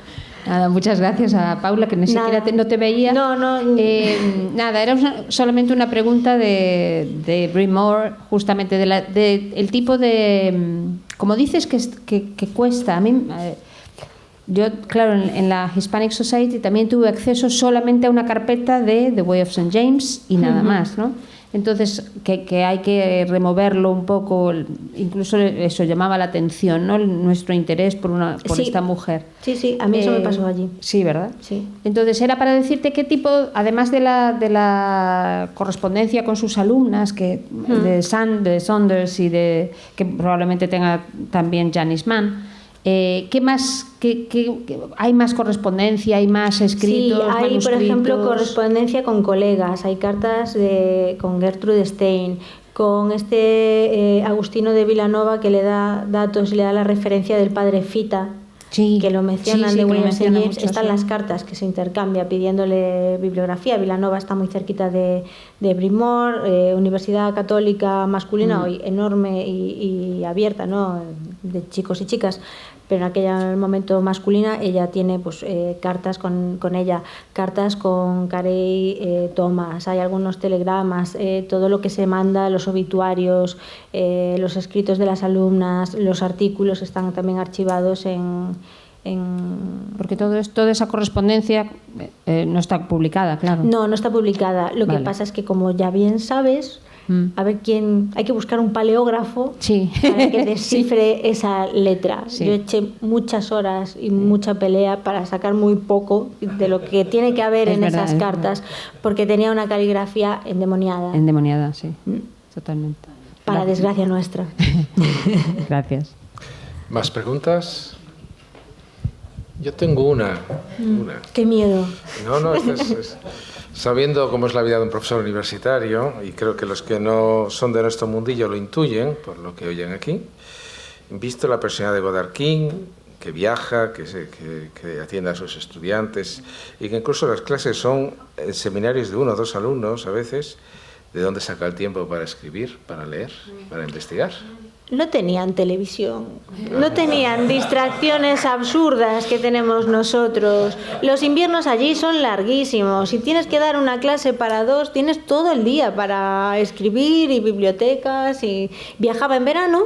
Nada, muchas gracias a Paula, que ni siquiera no te veía. No. Nada, era solamente una pregunta de Bryn Mawr, justamente el tipo de... Como dices que cuesta, a mí... Yo, claro, en la Hispanic Society también tuve acceso solamente a una carpeta de The Way of St. James y nada más, ¿no? Entonces, que hay que removerlo un poco, incluso eso llamaba la atención, ¿no? Nuestro interés por sí, esta mujer. Sí, a mí eso me pasó allí. Sí, ¿verdad? Sí. Entonces, era para decirte qué tipo, además de la correspondencia con sus alumnas, de Saunders y que probablemente tenga también Janice Mann, ¿qué más? ¿Hay más correspondencia? ¿Hay más escritos? Sí, hay, manuscritos? por ejemplo, correspondencia con colegas. Hay cartas con Gertrude Stein, con Agustino de Vilanova, que le da datos, le da la referencia del padre Fita, que lo mencionan de William St. James. Están las cartas que se intercambia pidiéndole bibliografía. Vilanova está muy cerquita de Bryn Mawr, Universidad Católica masculina hoy enorme y abierta, ¿no? De chicos y chicas, pero en aquel momento masculina. Ella tiene pues cartas con ella, cartas con Carey Thomas, hay algunos telegramas, todo lo que se manda, los obituarios, los escritos de las alumnas, los artículos están también archivados porque toda esa correspondencia no está publicada, claro. No está publicada. Lo que pasa es que, como ya bien sabes, a ver hay que buscar un paleógrafo para que descifre esa letra. Yo eché muchas horas y mucha pelea para sacar muy poco de lo que tiene que haber en esas cartas, porque tenía una caligrafía endemoniada. Endemoniada, sí, totalmente. Para desgracia nuestra. Gracias. ¿Más preguntas? Yo tengo una. ¡Qué miedo! No, es sabiendo cómo es la vida de un profesor universitario, y creo que los que no son de nuestro mundillo lo intuyen, por lo que oyen aquí, visto la personalidad de Goddard King, que viaja, que atiende a sus estudiantes, y que incluso las clases son seminarios de 1 o 2 alumnos a veces, ¿de dónde saca el tiempo para escribir, para leer, para investigar? No tenían televisión, no tenían distracciones absurdas que tenemos nosotros. Los inviernos allí son larguísimos. Si tienes que dar una clase para 2, tienes todo el día para escribir, y bibliotecas, y viajaba en verano.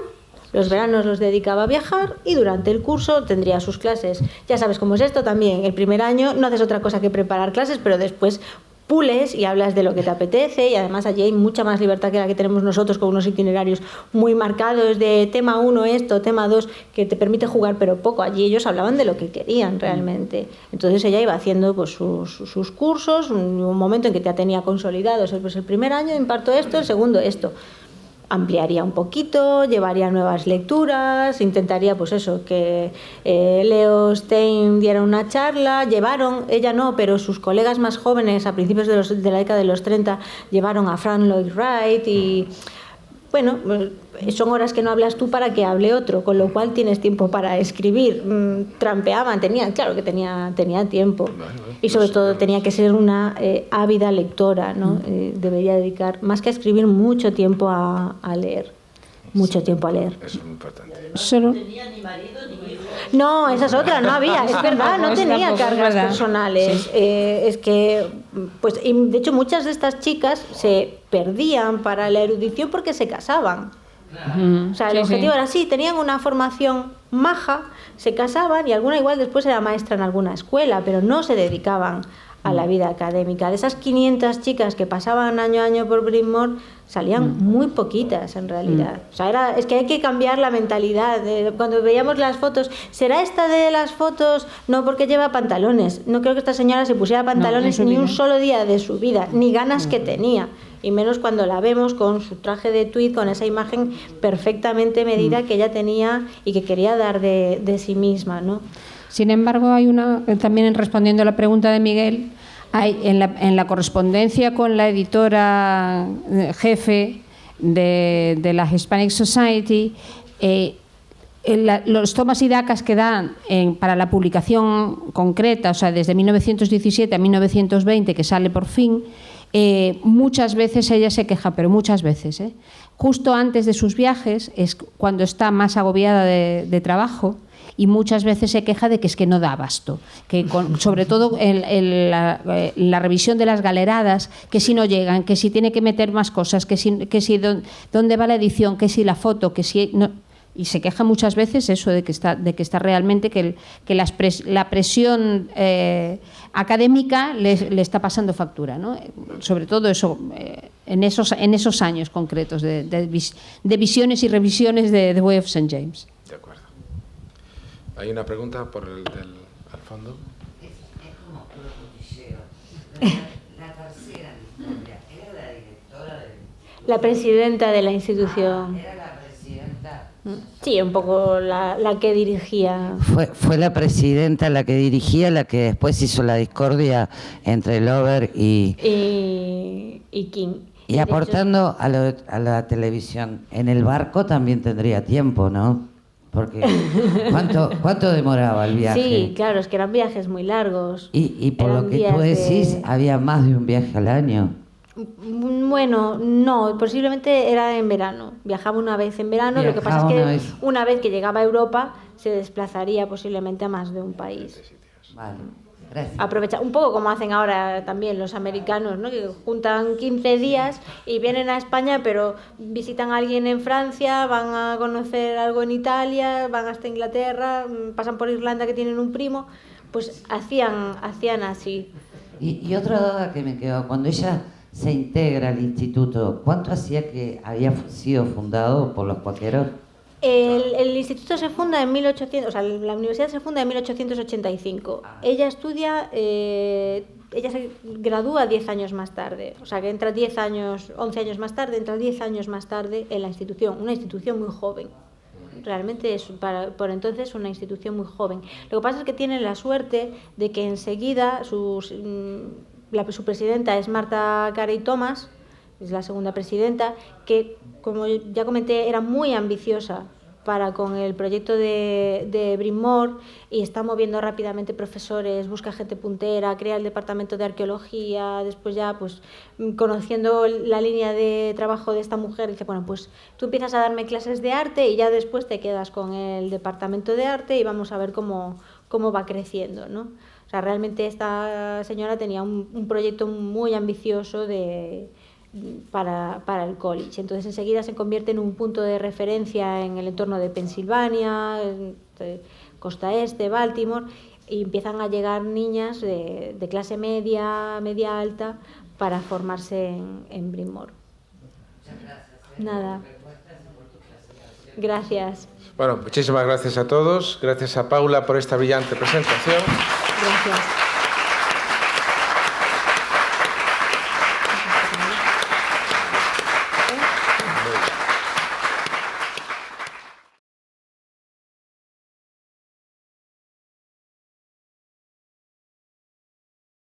Los veranos los dedicaba a viajar y durante el curso tendría sus clases. Ya sabes cómo es esto también. El primer año no haces otra cosa que preparar clases, pero después pules y hablas de lo que te apetece, y además allí hay mucha más libertad que la que tenemos nosotros, con unos itinerarios muy marcados de tema 1 esto, tema 2, que te permite jugar pero poco. Allí ellos hablaban de lo que querían realmente. Entonces ella iba haciendo pues sus cursos, un momento en que ya tenía consolidados, pues el primer año imparto esto, el segundo esto. Ampliaría un poquito, llevaría nuevas lecturas, intentaría pues eso, que Leo Stein diera una charla. Ella no, pero sus colegas más jóvenes a principios de la década de los 30 llevaron a Frank Lloyd Wright y bueno, son horas que no hablas tú para que hable otro, con lo cual tienes tiempo para escribir. Trampeaban, claro que tenía tiempo. Y sobre todo tenía que ser una ávida lectora, ¿no? Debería dedicar, más que a escribir, mucho tiempo a leer. Mucho tiempo a leer. Eso es muy importante. Solo... No tenía ni marido ni hijo. No, esa es otra, no había, es verdad, no tenía cargas personales. Sí. Es que, pues, y de hecho muchas de estas chicas se perdían para la erudición porque se casaban. O sea, el objetivo era así, tenían una formación maja, se casaban y alguna igual después era maestra en alguna escuela, pero no se dedicaban a la vida académica. De esas 500 chicas que pasaban año a año por Bryn Mawr, salían muy poquitas en realidad. O sea, es que hay que cambiar la mentalidad. Cuando veíamos las fotos, ¿será esta de las fotos? No, porque lleva pantalones. No creo que esta señora se pusiera pantalones ni un solo día de su vida, ni ganas que tenía. Y menos cuando la vemos con su traje de tweed, con esa imagen perfectamente medida que ella tenía y que quería dar de sí misma, ¿no? Sin embargo, hay también respondiendo a la pregunta de Miguel, hay en la correspondencia con la editora jefe de la Hispanic Society, los tomas y dacas que dan para la publicación concreta, o sea, desde 1917 a 1920, que sale por fin, muchas veces ella se queja, pero muchas veces, justo antes de sus viajes es cuando está más agobiada de trabajo, y muchas veces se queja de que es que no da abasto, que sobre todo en la revisión de las galeradas, que si no llegan, que si tiene que meter más cosas, que si dónde va la edición, que si la foto, que si no, y se queja muchas veces eso de que está realmente que la presión académica le está pasando factura, ¿no? Sobre todo eso en esos años concretos de visiones y revisiones de The Way of St. James. De acuerdo. Hay una pregunta por al fondo. Es como todo cotilleo. La tercera historia, ¿era la directora del... La presidenta de la institución. ¿Era la presidenta? Sí, un poco la que dirigía. Fue la presidenta la que dirigía, la que después hizo la discordia entre Lover y King. Y aportando a la televisión. En el barco también tendría tiempo, ¿no? Porque ¿cuánto demoraba el viaje? Sí, claro, es que eran viajes muy largos. Y por lo que tú decís, había más de un viaje al año. Bueno, no, posiblemente era en verano. Viajaba una vez en verano, lo que pasa es que una vez que llegaba a Europa se desplazaría posiblemente a más de un país. Vale, gracias. Aprovecha un poco como hacen ahora también los americanos, ¿no? Que juntan 15 días y vienen a España, pero visitan a alguien en Francia, van a conocer algo en Italia, van hasta Inglaterra, pasan por Irlanda que tienen un primo, pues hacían así. Y otra duda que me quedó, cuando ella se integra al instituto, ¿cuánto hacía que había sido fundado por los cuáqueros? El instituto se funda en 1800, o sea, la universidad se funda en 1885. Ella estudia, ella se gradúa 10 años más tarde, o sea, que entra 10 años, 11 años más tarde, entra 10 años más tarde en la institución, una institución muy joven. Realmente es por entonces una institución muy joven. Lo que pasa es que tienen la suerte de que enseguida su presidenta es Martha Carey Thomas, es la segunda presidenta, que, como ya comenté, era muy ambiciosa con el proyecto de Bryn Mawr y está moviendo rápidamente profesores, busca gente puntera, crea el departamento de arqueología. Después ya, pues, conociendo la línea de trabajo de esta mujer, dice, bueno, pues tú empiezas a darme clases de arte y ya después te quedas con el departamento de arte y vamos a ver cómo va creciendo, ¿no? O sea, realmente esta señora tenía un proyecto muy ambicioso para el college. Entonces enseguida se convierte en un punto de referencia en el entorno de Pensilvania, Costa Este, Baltimore. y empiezan a llegar niñas de clase media, media alta, para formarse en Bryn Mawr. Muchas gracias. Nada. Gracias. Bueno, muchísimas gracias a todos. Gracias a Paula por esta brillante presentación. Gracias.